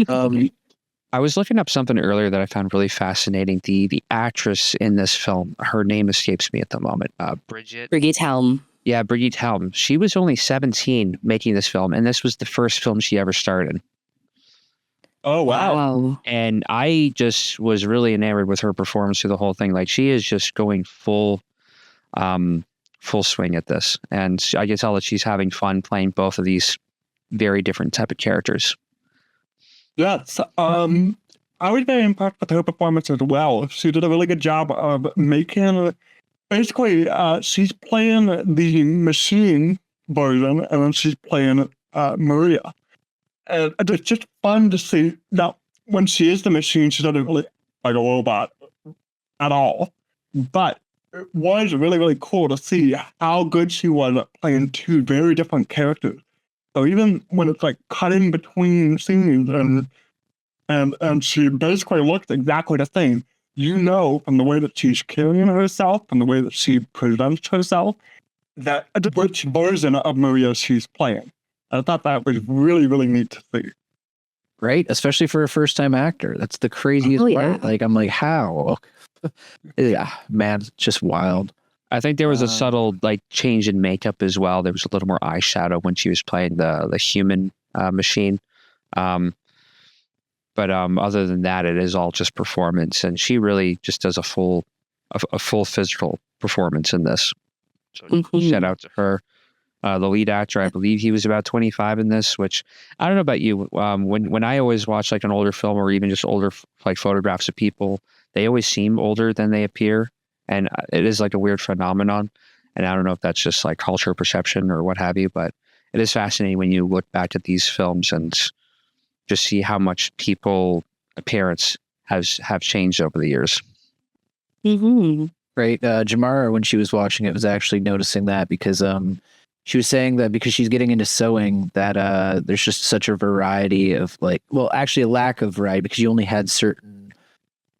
Speaker 5: I was looking up something earlier that I found really fascinating. The actress in this film, her name escapes me at the moment.
Speaker 6: Brigitte Helm.
Speaker 5: Yeah, Brigitte Helm. She was only 17 making this film, and this was the first film she ever starred in.
Speaker 7: Oh, wow.
Speaker 5: And I just was really enamored with her performance through the whole thing. Like, she is just going full swing at this. And I can tell that she's having fun playing both of these very different type of characters.
Speaker 7: Yes. I was very impressed with her performance as well. She did a really good job of making, basically, she's playing the machine version, and then she's playing Maria. And it's just fun to see. Now, when she is the machine, she doesn't really like a robot at all. But it was really, really cool to see how good she was at playing two very different characters. So even when it's like cutting between scenes and she basically looks exactly the same, from the way that she's carrying herself and the way that she presents herself, that which version of Maria she's playing. I thought that was really, really neat to see.
Speaker 4: Right? Especially for a first-time actor. That's the craziest part. Like, I'm like, how? Yeah, man, it's just wild.
Speaker 5: I think there was a subtle change in makeup as well. There was a little more eyeshadow when she was playing the human machine. But other than that, it is all just performance, and she really just does a full physical performance in this. So shout out to her. The lead actor, I believe he was about 25 in this, which I don't know about you. When I always watch an older film or even just older photographs of people, they always seem older than they appear And it is like a weird phenomenon. And I don't know if that's just like cultural perception or what have you, but it is fascinating when you look back at these films and just see how much people appearance have changed over the years.
Speaker 6: Mm-hmm.
Speaker 4: Right. Jamara, when she was watching it, was actually noticing that because she was saying that because she's getting into sewing, that there's just such a variety of actually a lack of variety because you only had certain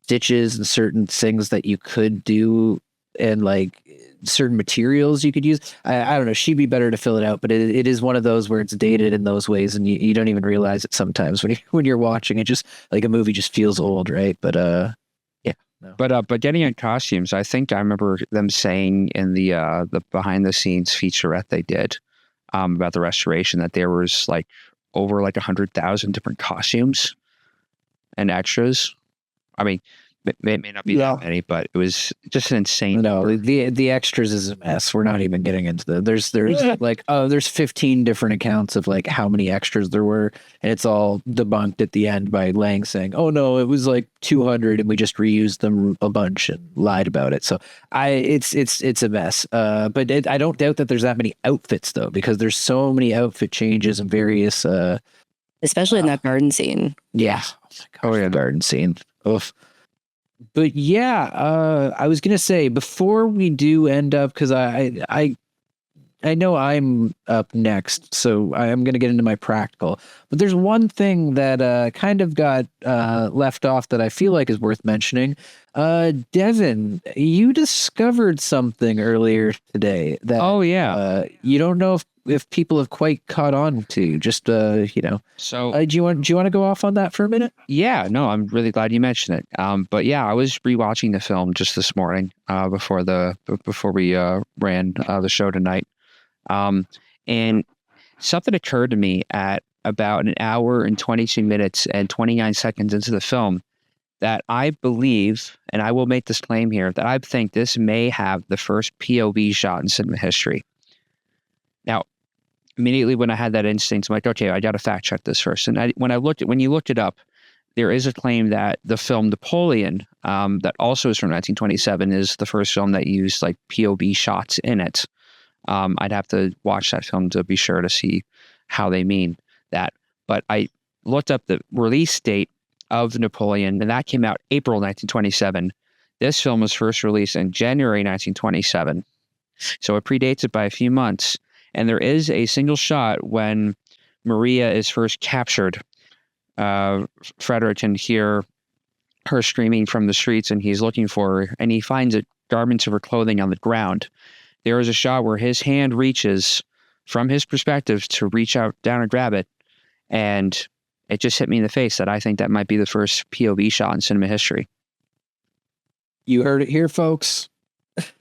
Speaker 4: stitches and certain things that you could do and like certain materials you could use. I don't know. She'd be better to fill it out, but it is one of those where it's dated in those ways, and you don't even realize it sometimes when you're watching it. Just like a movie just feels old, right? But yeah. No.
Speaker 5: But getting in costumes, I think I remember them saying in the behind the scenes featurette they did about the restoration that there was like over like 100,000 different costumes and extras. I mean, it may not be that many, but it was just an insane.
Speaker 4: No, the extras is a mess. We're not even getting into there's like there's 15 different accounts of like how many extras there were, and it's all debunked at the end by Lang saying, "Oh no, it was like 200, and we just reused them a bunch and lied about it." So it's a mess. But I don't doubt that there's that many outfits though, because there's so many outfit changes and various.
Speaker 6: Especially in that garden scene.
Speaker 4: Yeah. Oh yeah, garden scene. Oof. But yeah, I was gonna say before we do end up, because I know I'm up next, so I am gonna get into my practical. But there's one thing that kind of got left off that I feel like is worth mentioning. Devon, you discovered something earlier today that you don't know if people have quite caught on to. Just So do you want to go off on that for a minute?
Speaker 5: Yeah, no, I'm really glad you mentioned it. But yeah, I was rewatching the film just this morning before we ran the show tonight, and something occurred to me at about an hour and 22 minutes and 29 seconds into the film that I believe, and I will make this claim here, that I think this may have the first POV shot in cinema history. Now, immediately when I had that instinct, I'm like, okay, I got to fact check this first. And when you looked it up, there is a claim that the film Napoleon, that also is from 1927, is the first film that used like POV shots in it. I'd have to watch that film to be sure to see how they mean that. But I looked up the release date of Napoleon, and that came out April 1927. This film was first released in January 1927. So it predates it by a few months. And there is a single shot when Maria is first captured. Frederick can hear her screaming from the streets, and he's looking for her, and he finds garments of her clothing on the ground. There is a shot where his hand reaches from his perspective to reach out down and grab it. And it just hit me in the face that I think that might be the first POV shot in cinema history.
Speaker 4: You heard it here, folks.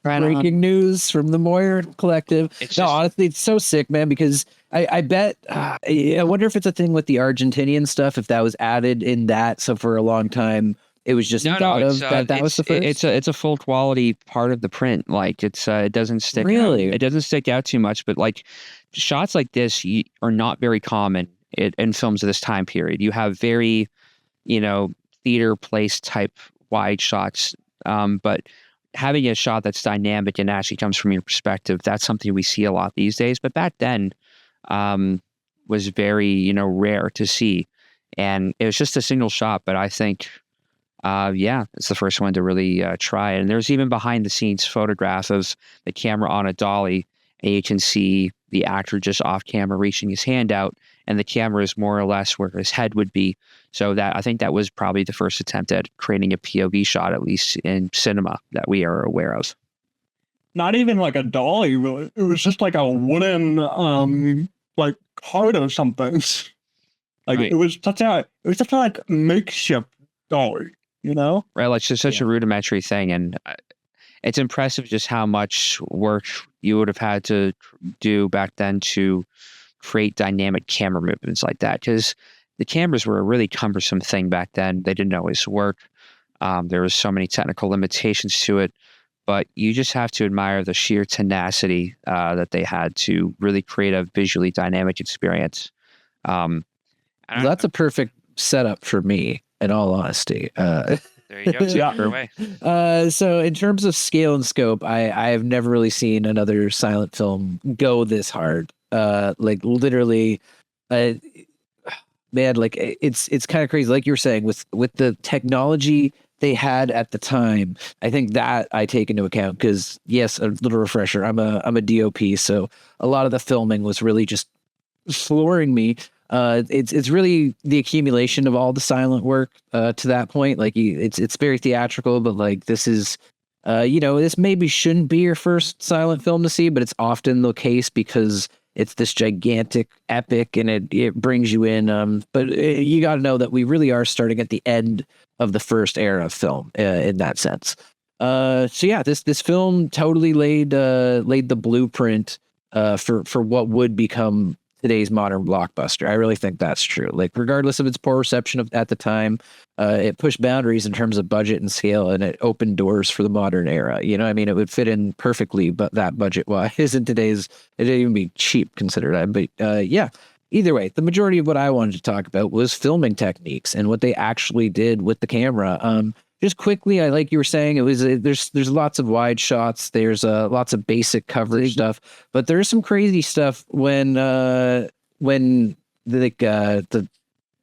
Speaker 6: Right
Speaker 4: Breaking news from the MOIRÉ Collective. Honestly, it's so sick, man, because I bet, I wonder if it's a thing with the Argentinian stuff, if that was added in that. So for a long time, it was just thought of that was the first.
Speaker 5: It's a full quality part of the print. Like it doesn't stick.
Speaker 4: Really?
Speaker 5: It doesn't stick out too much, but like shots like this are not very common in films of this time period. You have very, theater place type wide shots, but having a shot that's dynamic and actually comes from your perspective, that's something we see a lot these days. But back then was very, rare to see. And it was just a single shot, but I think, it's the first one to really try it. And there's even behind the scenes photograph of the camera on a dolly, and you can see the actor just off camera reaching his hand out, and the camera is more or less where his head would be. So I think that was probably the first attempt at creating a POV shot, at least in cinema, that we are aware of.
Speaker 7: Not even like a dolly, really. It was just like a wooden, like cart or something. Like
Speaker 5: right.
Speaker 7: it was such a like makeshift dolly,
Speaker 5: Right, like just such a rudimentary thing, and it's impressive just how much work you would have had to do back then to create dynamic camera movements like that, because the cameras were a really cumbersome thing back then. They didn't always work. There was so many technical limitations to it, but you just have to admire the sheer tenacity that they had to really create a visually dynamic experience.
Speaker 4: That's a perfect setup for me, in all honesty.
Speaker 2: There you go. Take
Speaker 7: Yeah.
Speaker 2: her away.
Speaker 4: So in terms of scale and scope, I have never really seen another silent film go this hard. Like literally, man, like it's kind of crazy. Like you were saying, with the technology they had at the time, I think that I take into account because yes, a little refresher. I'm a DOP, so a lot of the filming was really just flooring me. It's really the accumulation of all the silent work to that point. Like it's very theatrical, but like this is, this maybe shouldn't be your first silent film to see, but it's often the case because it's this gigantic epic and it brings you in. But you got to know that we really are starting at the end of the first era of film in that sense. So yeah, this film totally laid the blueprint for what would become today's modern blockbuster. I really think that's true. Like, regardless of its poor reception at the time, it pushed boundaries in terms of budget and scale, and it opened doors for the modern era. You know, I mean, it would fit in perfectly, but that budget wise in today's, it didn't even be cheap considered. But yeah, either way, the majority of what I wanted to talk about was filming techniques and what they actually did with the camera. Just quickly, I like you were saying, it was there's lots of wide shots, there's lots of basic coverage stuff, but there's some crazy stuff when the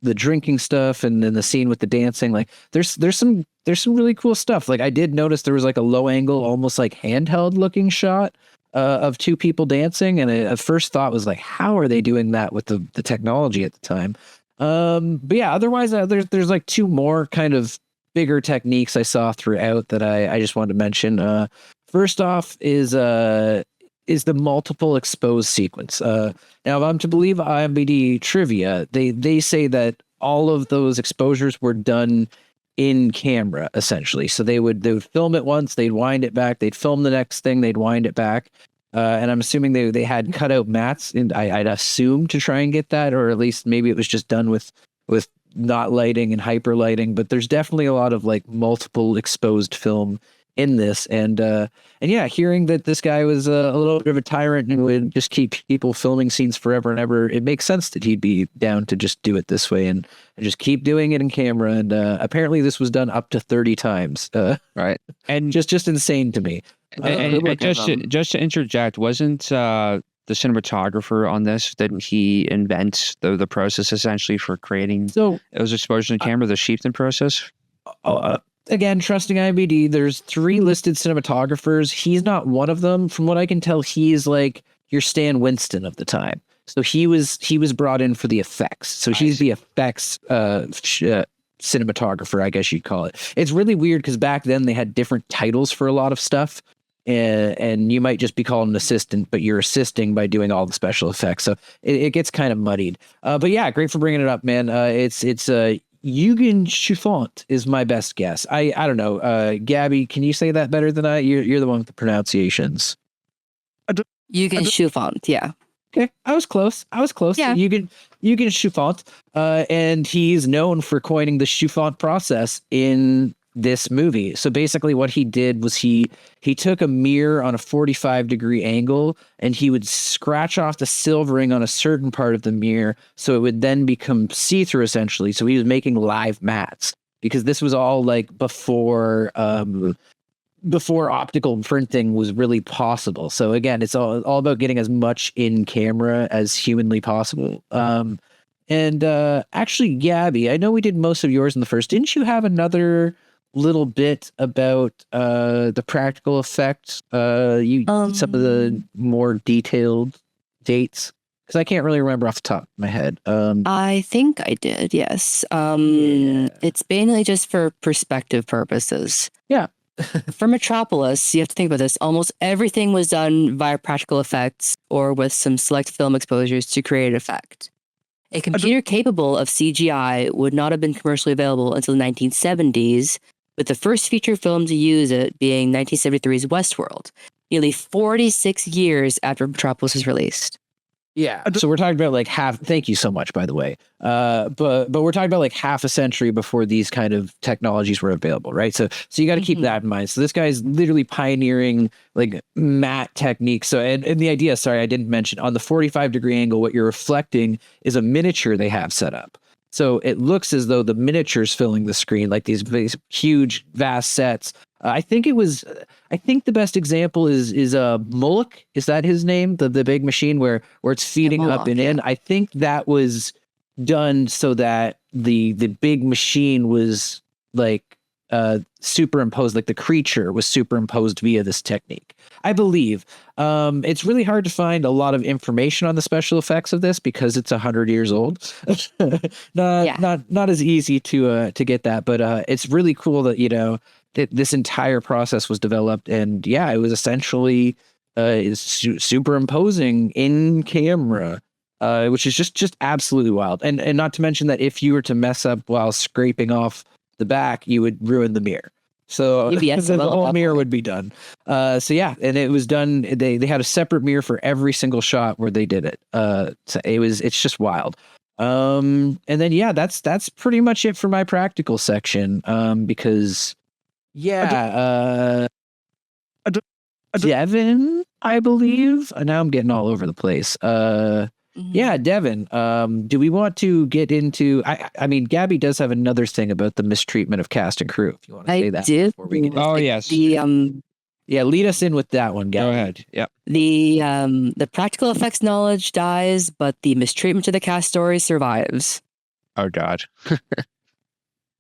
Speaker 4: drinking stuff and then the scene with the dancing. Like there's some really cool stuff. Like I did notice there was like a low angle, almost like handheld looking shot of two people dancing, and a first thought was like, how are they doing that with the technology at the time? But yeah, otherwise there's like two more kind of bigger techniques I saw throughout that I just wanted to mention. First off is the multiple exposed sequence. Now, if I'm to believe IMDb trivia, they say that all of those exposures were done in camera, essentially. So they would film it once, they'd wind it back, they'd film the next thing, they'd wind it back. And I'm assuming they had cutout mats, and I'd assume to try and get that, or at least maybe it was just done with not lighting and hyper lighting, but there's definitely a lot of like multiple exposed film in this. And yeah, hearing that this guy was a little bit of a tyrant and would just keep people filming scenes forever and ever, it makes sense that he'd be down to just do it this way and just keep doing it in camera. And apparently this was done up to 30 times.
Speaker 5: Right. And
Speaker 4: just insane to me.
Speaker 5: and just to interject, wasn't the cinematographer on this, didn't he invent the process essentially for creating those exposures in camera, the Sheepton process?
Speaker 4: Again, trusting IMDb, there's 3 listed cinematographers. He's not one of them. From what I can tell, he's like your Stan Winston of the time. So he was brought in for the effects. So he's the effects cinematographer, I guess you'd call it. It's really weird because back then they had different titles for a lot of stuff. And you might just be called an assistant, but you're assisting by doing all the special effects. So it gets kind of muddied. But yeah, great for bringing it up, man. It's Eugen Schufant is my best guess. I don't know. Gabby, can you say that better than I? You're the one with the pronunciations.
Speaker 6: Eugen Schufant, yeah.
Speaker 4: Okay, I was close.
Speaker 6: Yeah.
Speaker 4: Eugen Schufant, and he's known for coining the Schufant process in this movie. So basically what he did was he took a mirror on a 45-degree angle and he would scratch off the silvering on a certain part of the mirror so it would then become see-through essentially. So he was making live mats because this was all like before optical printing was really possible. So again, it's all about getting as much in camera as humanly possible. And actually, Gabby, I know we did most of yours in the first. Didn't you have another little bit about the practical effects? Some of the more detailed dates, because I can't really remember off the top of my head.
Speaker 6: I think I did, yes. It's mainly just for perspective purposes.
Speaker 4: Yeah.
Speaker 6: For Metropolis, you have to think about this. Almost everything was done via practical effects or with some select film exposures to create an effect. A computer capable of CGI would not have been commercially available until the 1970s, with the first feature film to use it being 1973's Westworld, nearly 46 years after Metropolis was released.
Speaker 4: Yeah. So we're talking about like thank you so much, by the way. But we're talking about like half a century before these kind of technologies were available, right? So you got to keep that in mind. So this guy's literally pioneering like matte techniques. So, and the idea, sorry, I didn't mention, on the 45-degree angle, what you're reflecting is a miniature they have set up. So it looks as though the miniatures filling the screen, like these huge, vast sets. I think the best example is Moloch. Is that his name? The big machine where it's feeding up and in. I think that was done so that the big machine was like superimposed, like the creature was superimposed via this technique. I believe. It's really hard to find a lot of information on the special effects of this because it's 100 years old. Not as easy to get that, but it's really cool that this entire process was developed, and it was essentially superimposing in camera, which is just absolutely wild. And not to mention that if you were to mess up while scraping off the back, you would ruin the mirror. So the whole mirror would be done. And it was done. They had a separate mirror for every single shot where they did it. So it's just wild. And then that's pretty much it for my practical section. Because Devon, I believe. Now I'm getting all over the place. Devon. Do we want to get into? I mean, Gabi does have another thing about the mistreatment of cast and crew. If you want to say that before we get into
Speaker 5: yes.
Speaker 4: Lead us in with that one, Gabi.
Speaker 5: Go ahead. Yep.
Speaker 6: The practical effects knowledge dies, but the mistreatment of the cast story survives.
Speaker 5: Oh God. Go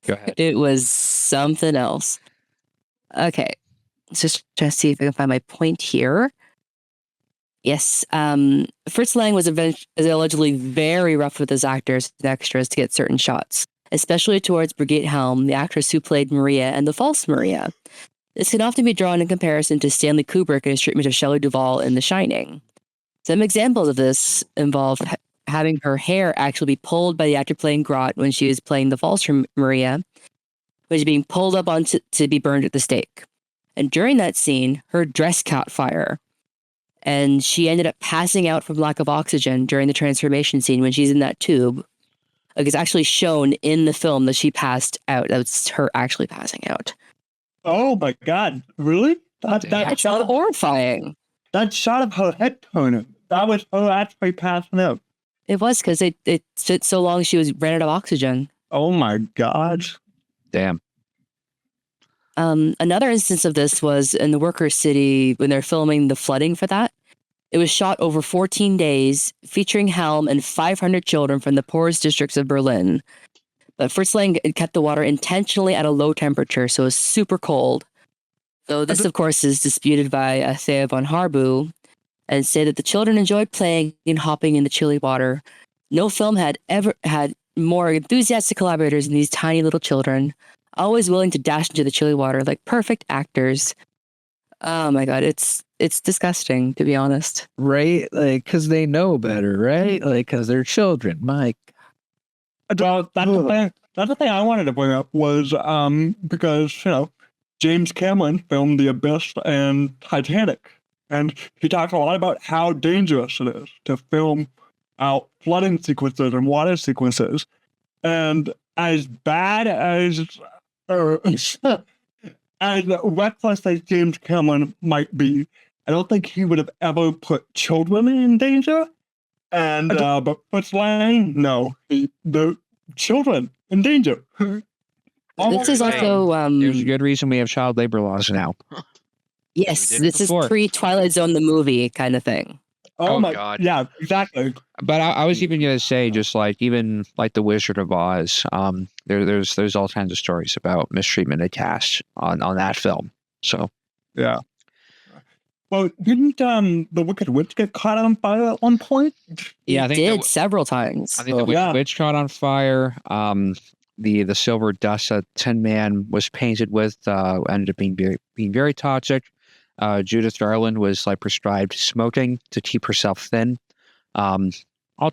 Speaker 5: ahead.
Speaker 6: It was something else. Okay, just trying to see if I can find my point here. Yes, Fritz Lang was allegedly very rough with his actors and extras to get certain shots, especially towards Brigitte Helm, the actress who played Maria and the false Maria. This can often be drawn in comparison to Stanley Kubrick and his treatment of Shelley Duvall in The Shining. Some examples of this involve having her hair actually be pulled by the actor playing Grot when she was playing the false Maria, which is being pulled up on to be burned at the stake. And during that scene, her dress caught fire. And she ended up passing out from lack of oxygen during the transformation scene when she's in that tube. Like, it's actually shown in the film that she passed out. That's her actually passing out.
Speaker 7: Oh my God! Really?
Speaker 6: That's horrifying.
Speaker 7: That shot of her head turning. That was her actually passing out.
Speaker 6: It was because it took so long she ran out of oxygen.
Speaker 7: Oh my God!
Speaker 5: Damn.
Speaker 6: Another instance of this was in the Workers' City when they're filming the flooding for that. It was shot over 14 days, featuring Helm and 500 children from the poorest districts of Berlin. But Fritz Lang kept the water intentionally at a low temperature, so it was super cold. So this, of course, is disputed by Thea von Harbu, and say that the children enjoyed playing and hopping in the chilly water. No film had ever had more enthusiastic collaborators than these tiny little children, always willing to dash into the chilly water like perfect actors. Oh my God, it's disgusting, to be honest.
Speaker 4: Right? Like, because they know better, right? Like, because they're children. Mike.
Speaker 7: Well, that's the thing I wanted to bring up was because, James Cameron filmed The Abyss and Titanic. And he talked a lot about how dangerous it is to film out flooding sequences and water sequences. And as bad as reckless as James Cameron might be, I don't think he would have ever put children in danger. And but Fritz Lang, no, the children in danger.
Speaker 6: This is also
Speaker 5: there's a good reason we have child labor laws now.
Speaker 6: Yes, this is pre-Twilight Zone the movie kind of thing.
Speaker 7: Oh my God! Yeah, exactly.
Speaker 5: But I was even gonna say, just even like the Wizard of Oz, there's all kinds of stories about mistreatment of cast on that film. So
Speaker 7: yeah. Well, didn't the Wicked Witch get caught on fire at one point?
Speaker 5: Yeah, I think
Speaker 6: did several times.
Speaker 5: I think the Wicked Witch caught on fire. The silver dust that Tin Man was painted with ended up being very toxic. Judith Darlin was prescribed smoking to keep herself thin. All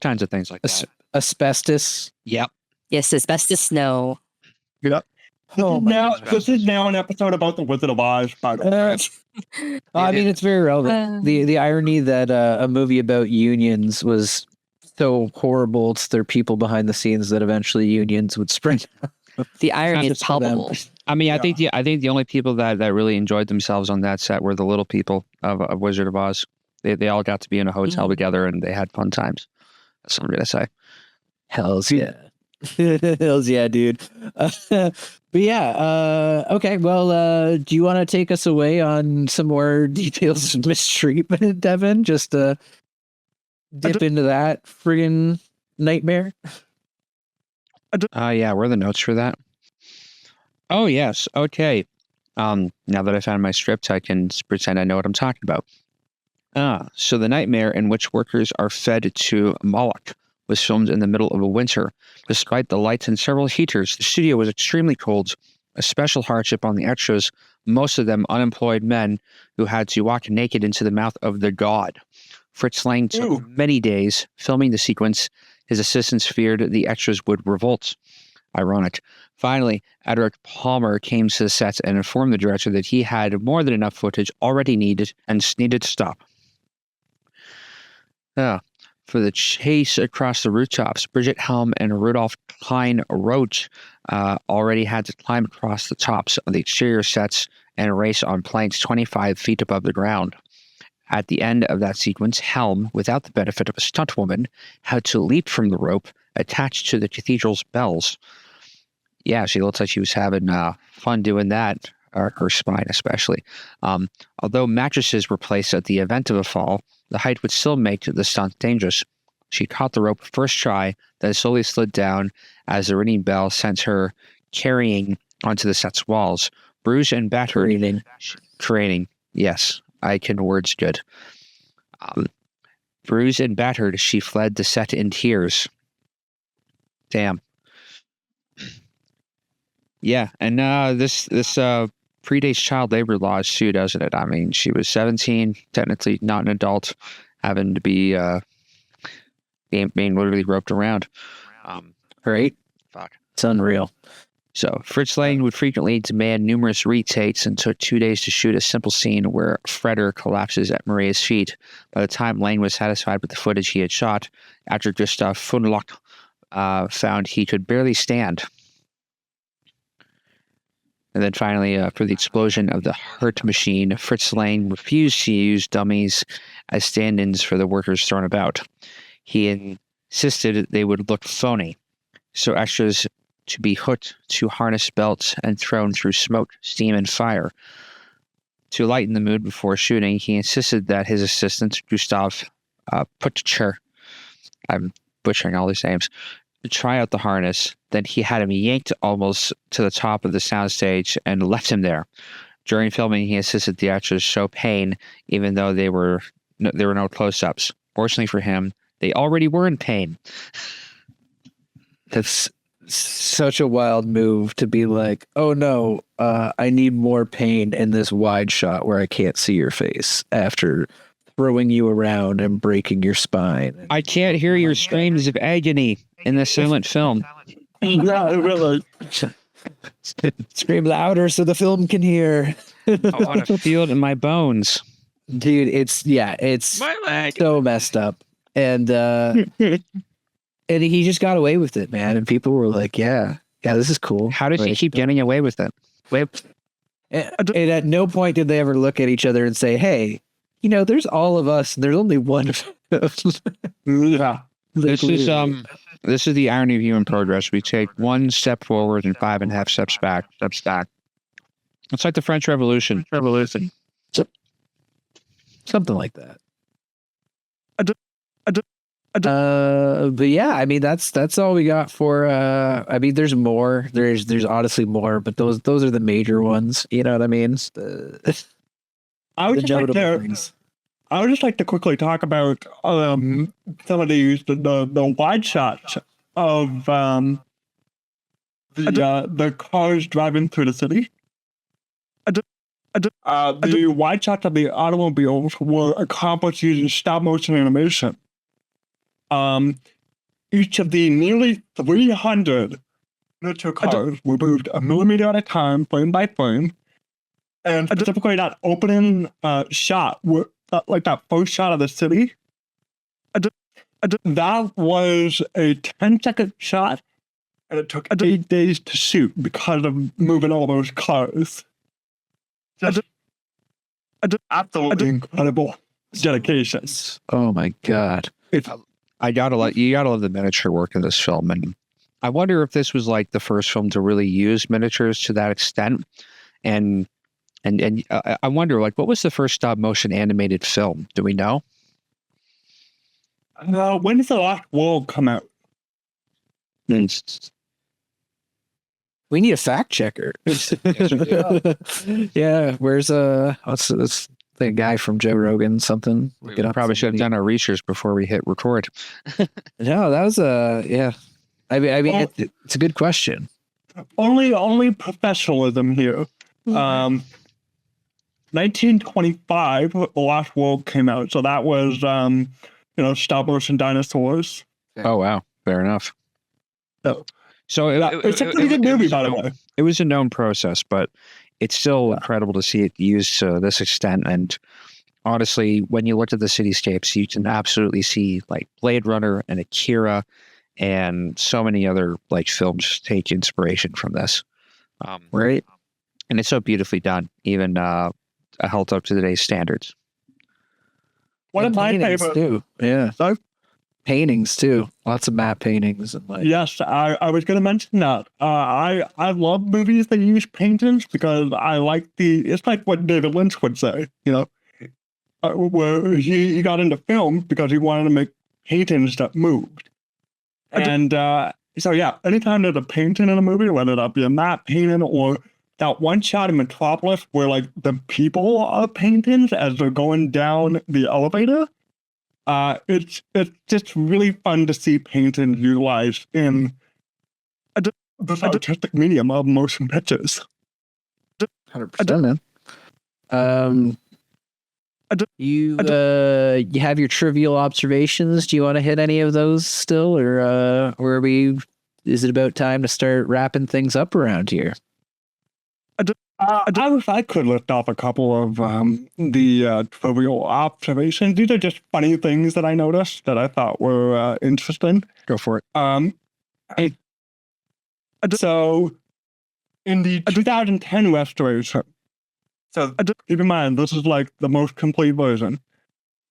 Speaker 5: kinds of things like that.
Speaker 4: Asbestos.
Speaker 5: Yep.
Speaker 6: Yes, asbestos snow.
Speaker 7: Yep. This is now an episode about the Wizard of Oz. By the way.
Speaker 4: I mean, it's very relevant. The irony that a movie about unions was so horrible to their people behind the scenes that eventually unions would spring.
Speaker 6: The irony is palpable.
Speaker 5: I mean, I think the only people that really enjoyed themselves on that set were the little people of Wizard of Oz. They all got to be in a hotel together and they had fun times. That's what I'm gonna say.
Speaker 4: Hells yeah. Hells yeah, dude. But yeah, okay. Well, do you want to take us away on some more details of mistreatment, Devon? Just dip into that friggin' nightmare.
Speaker 5: Yeah, where are the notes for that? Oh, yes. Okay. Now that I found my script, I can pretend I know what I'm talking about. So the nightmare in which workers are fed to Moloch was filmed in the middle of a winter. Despite the lights and several heaters, the studio was extremely cold, a special hardship on the extras, most of them unemployed men who had to walk naked into the mouth of the god. Fritz Lang took many days filming the sequence. His assistants feared the extras would revolt. Ironic. Finally, Adric Palmer came to the set and informed the director that he had more than enough footage already needed and needed to stop. For the chase across the rooftops, Bridget Helm and Rudolph Klein Roach already had to climb across the tops of the exterior sets and race on planks 25 feet above the ground. At the end of that sequence, Helm, without the benefit of a stuntwoman, had to leap from the rope attached to the cathedral's bells. Yeah, she looks like she was having fun doing that, her spine especially. Although mattresses were placed at the event of a fall, the height would still make the stunt dangerous. She caught the rope first try, then slowly slid down as the ringing bell sent her carrying onto the set's walls. Bruised and battered. Careening. Yes, I can words good. Bruised and battered, she fled the set in tears. Damn. Yeah, and this predates child labor laws too, doesn't it? I mean, she was 17, technically not an adult, having to be being literally roped around.
Speaker 4: Right?
Speaker 5: Fuck.
Speaker 4: It's unreal.
Speaker 5: So Fritz Lang would frequently demand numerous retakes and took 2 days to shoot a simple scene where Freder collapses at Maria's feet. By the time Lang was satisfied with the footage he had shot, actor Gustav Funlock found he could barely stand. And then finally, for the explosion of the Hurt machine, Fritz Lang refused to use dummies as stand-ins for the workers thrown about. He insisted they would look phony, so extras to be hooked to harness belts and thrown through smoke, steam, and fire. To lighten the mood before shooting, he insisted that his assistant, Gustav Putcher, I'm butchering all these names, try out the harness. Then he had him yanked almost to the top of the soundstage and left him there. During filming, he insisted the actors show pain, even though there were no close-ups. Fortunately for him, they already were in pain.
Speaker 4: That's such a wild move to be like, oh no, I need more pain in this wide shot where I can't see your face after throwing you around and breaking your spine.
Speaker 5: I can't hear your screams of agony in the silent film.
Speaker 7: Yeah, really.
Speaker 4: Scream louder so the film can hear.
Speaker 5: I want to feel it in my bones.
Speaker 4: Dude, it's
Speaker 2: My leg.
Speaker 4: so messed up. And and he just got away with it, man. And people were like, yeah, this is cool.
Speaker 5: How does he keep getting away with it?
Speaker 4: And at no point did they ever look at each other and say, hey, you know, there's all of us and there's only one of us.
Speaker 7: Yeah.
Speaker 5: This is the irony of human progress. We take one step forward and 5.5 steps back. It's like the French Revolution.
Speaker 4: Something like that. But yeah, I mean that's all we got for I mean there's more. There's honestly more, but those are the major ones. You know what I mean?
Speaker 7: I would just like to quickly talk about some of the wide shots of the cars driving through the city. The wide shots of the automobiles were accomplished using stop motion animation. Each of the nearly 300 miniature cars were moved a millimeter at a time, frame by frame. And specifically that opening shot, like that first shot of the city, that was a 10-second shot, and it took 8 days to shoot because of moving all those cars. Just absolutely incredible dedications.
Speaker 4: Oh my god.
Speaker 5: You gotta love the miniature work in this film, and I wonder if this was like the first film to really use miniatures to that extent, and I wonder, like, what was the first stop motion animated film? Do we know?
Speaker 7: When did The Lost World come out?
Speaker 4: We need a fact checker. Yeah, where's what's this? The guy from Joe Rogan, something.
Speaker 5: We
Speaker 4: Look it up.
Speaker 5: probably should have done our research before we hit record.
Speaker 4: No, that was yeah. I mean,
Speaker 7: Well-
Speaker 4: it's a good question.
Speaker 7: Only professionalism here. 1925, The Lost World came out, so that was stop motion dinosaurs.
Speaker 5: Oh wow, fair enough.
Speaker 7: So,
Speaker 5: So
Speaker 7: it's a pretty good movie, by the way.
Speaker 5: it was a known process, but it's still incredible to see it used to this extent. And honestly, when you look at the cityscapes, you can absolutely see like Blade Runner and Akira and so many other like films take inspiration from this.
Speaker 4: Right?
Speaker 5: And it's so beautifully done, even held up to today's standards.
Speaker 7: One of my
Speaker 4: Paintings,
Speaker 7: favorite.
Speaker 4: too. Yeah.
Speaker 7: Sorry?
Speaker 4: Paintings too. Lots of map paintings and like.
Speaker 7: Yes, I was going to mention that. I love movies that use paintings because I like it's like what David Lynch would say, where he got into film because he wanted to make paintings that moved. And so, yeah, anytime there's a painting in a movie, whether that be a map painting or that one shot in Metropolis where like the people are paintings as they're going down the elevator, it's just really fun to see paintings utilized in the artistic medium of motion pictures.
Speaker 4: 100%, man. You have your trivial observations. Do you want to hit any of those still, or are we? Is it about time to start wrapping things up around here?
Speaker 7: I could list off a couple of the trivial observations. These are just funny things that I noticed that I thought were interesting.
Speaker 5: Go for it.
Speaker 7: So, in the 2010 restoration, so keep in mind, this is like the most complete version.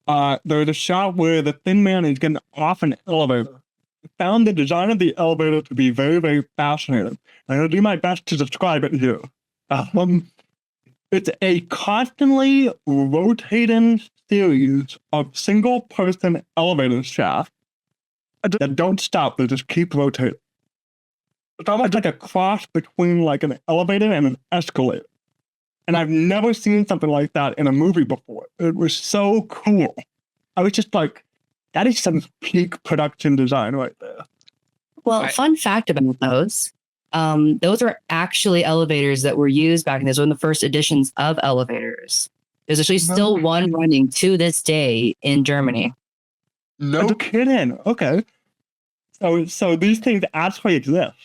Speaker 7: There's a shot where the Thin Man is getting off an elevator. I found the design of the elevator to be very, very fascinating. I'm going to do my best to describe it here. It's a constantly rotating series of single-person elevator shafts that don't stop, they just keep rotating. It's almost like a cross between like an elevator and an escalator. And I've never seen something like that in a movie before. It was so cool. I was just like, that is some peak production design right there.
Speaker 6: Well, fun fact about those are actually elevators that were used back in those one of the first editions of elevators. There's actually still one running to this day in Germany.
Speaker 7: No kidding. Okay. So these things actually exist.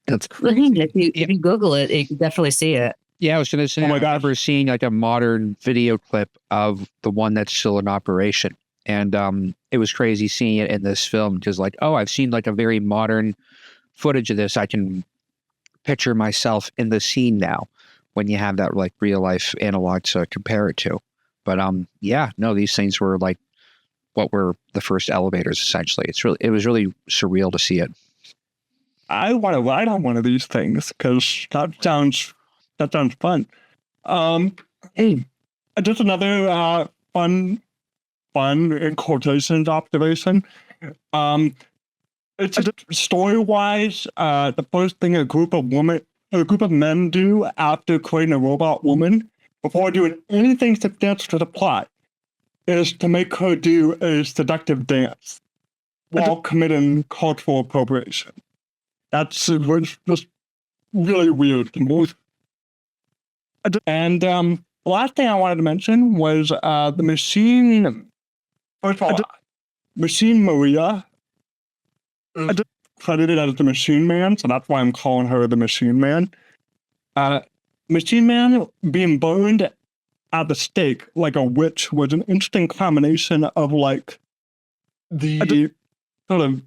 Speaker 4: That's
Speaker 6: If you Google it, you can definitely see it.
Speaker 5: Yeah, I was going to say,
Speaker 7: Oh my
Speaker 5: I
Speaker 7: gosh.
Speaker 5: remember seeing like a modern video clip of the one that's still in operation. And it was crazy seeing it in this film because like, oh, I've seen like a very modern footage of this. I can picture myself in the scene now when you have that like real life analog to compare it to. But yeah, no, these things were like what were the first elevators essentially. It was really surreal to see it.
Speaker 7: I want to ride on one of these things because that sounds fun. Hey, just another fun in quotations observation. It's just story-wise, the first thing a group of men do after creating a robot woman, before doing anything substantial to the plot, is to make her do a seductive dance while committing cultural appropriation. That's just really weird to me. And the last thing I wanted to mention was the machine. First of all, Machine Maria is credited as the Machine Man, so that's why I'm calling her the Machine Man. Machine Man being burned at the stake like a witch was an interesting combination of like the sort of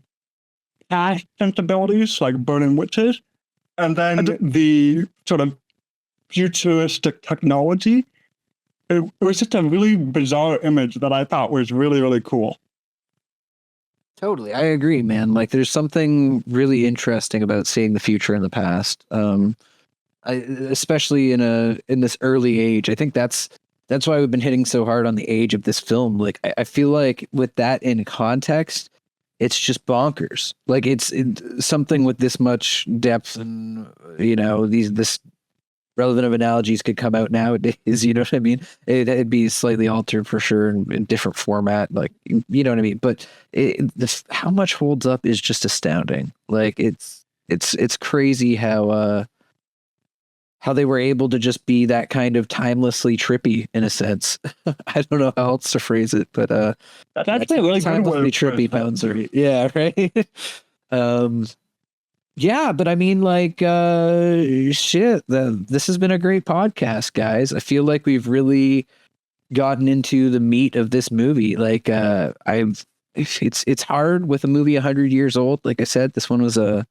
Speaker 7: past sensibilities, like burning witches, and then the sort of futuristic technology. It was just a really bizarre image that I thought was really, really cool.
Speaker 4: Totally, I agree, man. Like, there's something really interesting about seeing the future in the past. Especially in this early age. I think that's why we've been hitting so hard on the age of this film. Like, I feel like with that in context, it's just bonkers. Like, it's something with this much depth, and this relevant of analogies could come out nowadays. You know what I mean? It'd be slightly altered for sure in different format. Like, you know what I mean? But how much holds up is just astounding. Like, it's crazy how they were able to just be that kind of timelessly trippy in a sense. I don't know how else to phrase it, but
Speaker 7: That's actually a really good way
Speaker 4: timelessly
Speaker 7: of phrasing
Speaker 4: trippy bouncer. Yeah, right. Yeah, but I mean, like, shit. This has been a great podcast, guys. I feel like we've really gotten into the meat of this movie. Like, it's hard with a movie 100 years old. Like I said, this one was a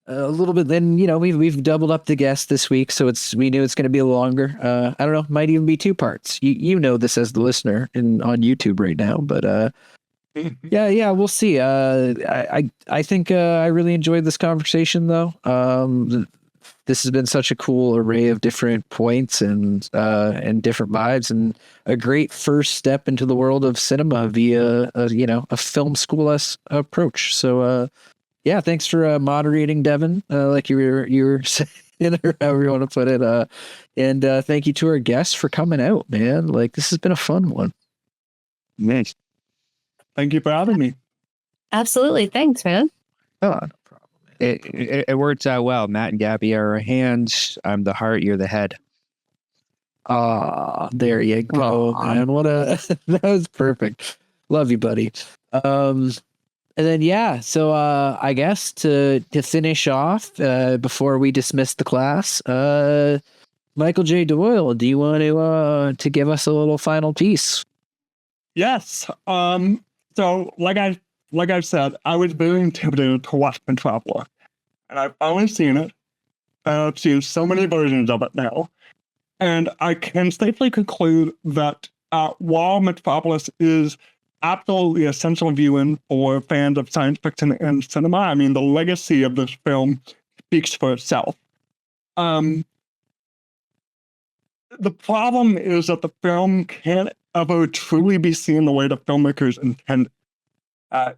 Speaker 4: little bit. Then we've doubled up the guests this week, so we knew it's going to be longer. I don't know, might even be 2 parts. You know this as the listener on YouTube right now, but yeah, we'll see. I think I really enjoyed this conversation, though. This has been such a cool array of different points and different vibes, and a great first step into the world of cinema via a film school approach. So yeah, thanks for moderating, Devon, like you were saying, or however you want to put it. And thank you to our guests for coming out, man. Like, this has been a fun one.
Speaker 5: Nice.
Speaker 7: Thank you for having me.
Speaker 9: Absolutely. Thanks, man.
Speaker 4: Oh, no problem.
Speaker 5: It works out well. Matt and Gabby are our hands. I'm the heart. You're the head.
Speaker 4: Ah, there you go, man. That was perfect. Love you, buddy. And then, yeah, so I guess to finish off, before we dismiss the class, Michael J. Doyle, do you want to give us a little final piece?
Speaker 7: Yes. So like I've said, I was very intimidated to watch Metropolis, and I've finally seen it. I've seen so many versions of it now, and I can safely conclude that while Metropolis is absolutely essential viewing for fans of science fiction and cinema, I mean, the legacy of this film speaks for itself. The problem is that the film can't ever truly be seen the way the filmmakers intended.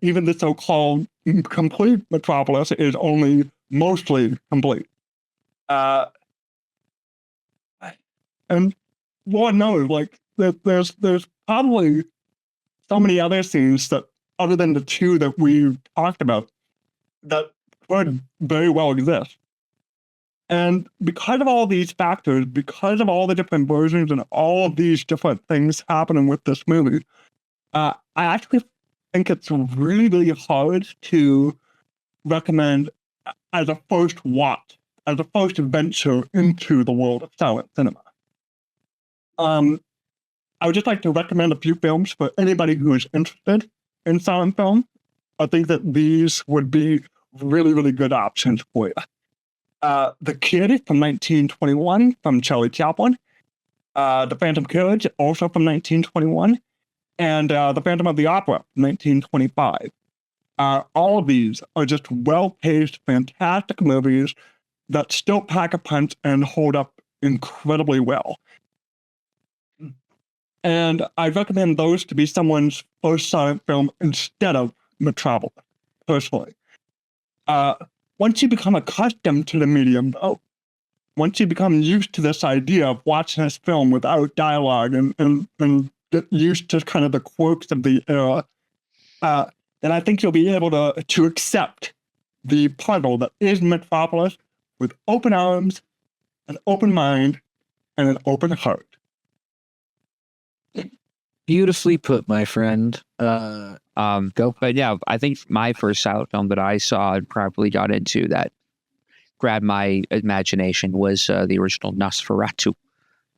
Speaker 7: Even the so-called complete Metropolis is only mostly complete. And Lord knows, like, there's probably so many other scenes that, other than the 2 that we talked about, that could very well exist. And because of all these factors, because of all the different versions and all of these different things happening with this movie, I actually think it's really, really hard to recommend as a first watch, as a first venture into the world of silent cinema. I would just like to recommend a few films for anybody who is interested in silent film. I think that these would be really, really good options for you. The Kid from 1921 from Charlie Chaplin. The Phantom Carriage, also from 1921. And The Phantom of the Opera, 1925. All of these are just well-paced, fantastic movies that still pack a punch and hold up incredibly well. And I recommend those to be someone's first silent film instead of Metropolis, personally. Once you become accustomed to the medium, though, once you become used to this idea of watching this film without dialogue and get used to kind of the quirks of the era, then I think you'll be able to accept the puzzle that is Metropolis with open arms, an open mind, and an open heart.
Speaker 4: Beautifully put, my friend. Go.
Speaker 5: But yeah, I think my first silent film that I saw and probably got into that grabbed my imagination was the original Nosferatu.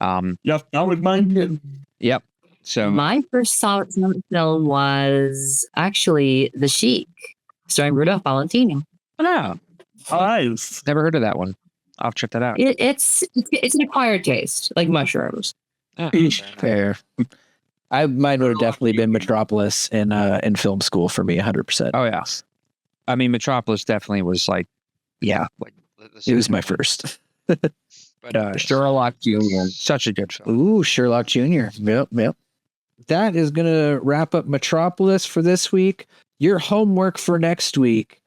Speaker 7: Yep, that was mine.
Speaker 5: Yep. So
Speaker 9: My first silent film was actually The Sheik, starring Rudolph Valentino.
Speaker 5: no,
Speaker 7: Ayles.
Speaker 5: never heard of that one. I'll check that out.
Speaker 9: It's an acquired taste, like mushrooms.
Speaker 5: Ah,
Speaker 4: Fair. Mine would have definitely been Metropolis in film school for me, 100%.
Speaker 5: Oh yeah. I mean, Metropolis definitely was like, yeah, like,
Speaker 4: It was my first.
Speaker 5: but Sherlock Jr. Such a good film.
Speaker 4: Ooh, Sherlock Jr. Yep. That is going to wrap up Metropolis for this week. Your homework for next week,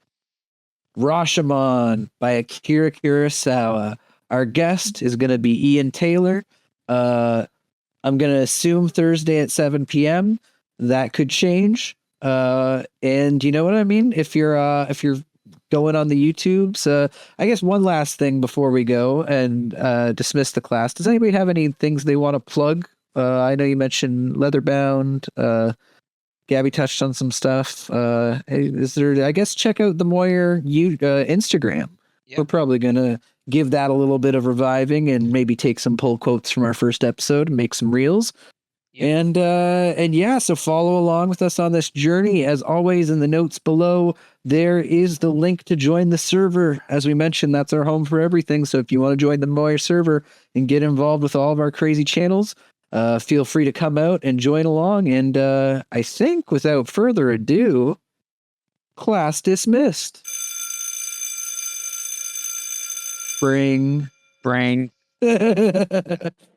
Speaker 4: Rashomon by Akira Kurosawa. Our guest is going to be Ian Taylor. I'm going to assume Thursday at 7 p.m. That could change. And you know what I mean? If you're going on the YouTubes, I guess one last thing before we go and dismiss the class. Does anybody have any things they want to plug? I know you mentioned Leatherbound. Gabby touched on some stuff. Is there? I guess check out the MOIRÉ Instagram.
Speaker 5: Yep.
Speaker 4: We're probably gonna give that a little bit of reviving and maybe take some pull quotes from our first episode and make some reels.
Speaker 5: Yep.
Speaker 4: And yeah, so follow along with us on this journey. As always, in the notes below, there is the link to join the server. As we mentioned, that's our home for everything. So if you want to join the MOIRÉ server and get involved with all of our crazy channels, feel free to come out and join along. And I think without further ado, class dismissed. Bring.
Speaker 5: Brain.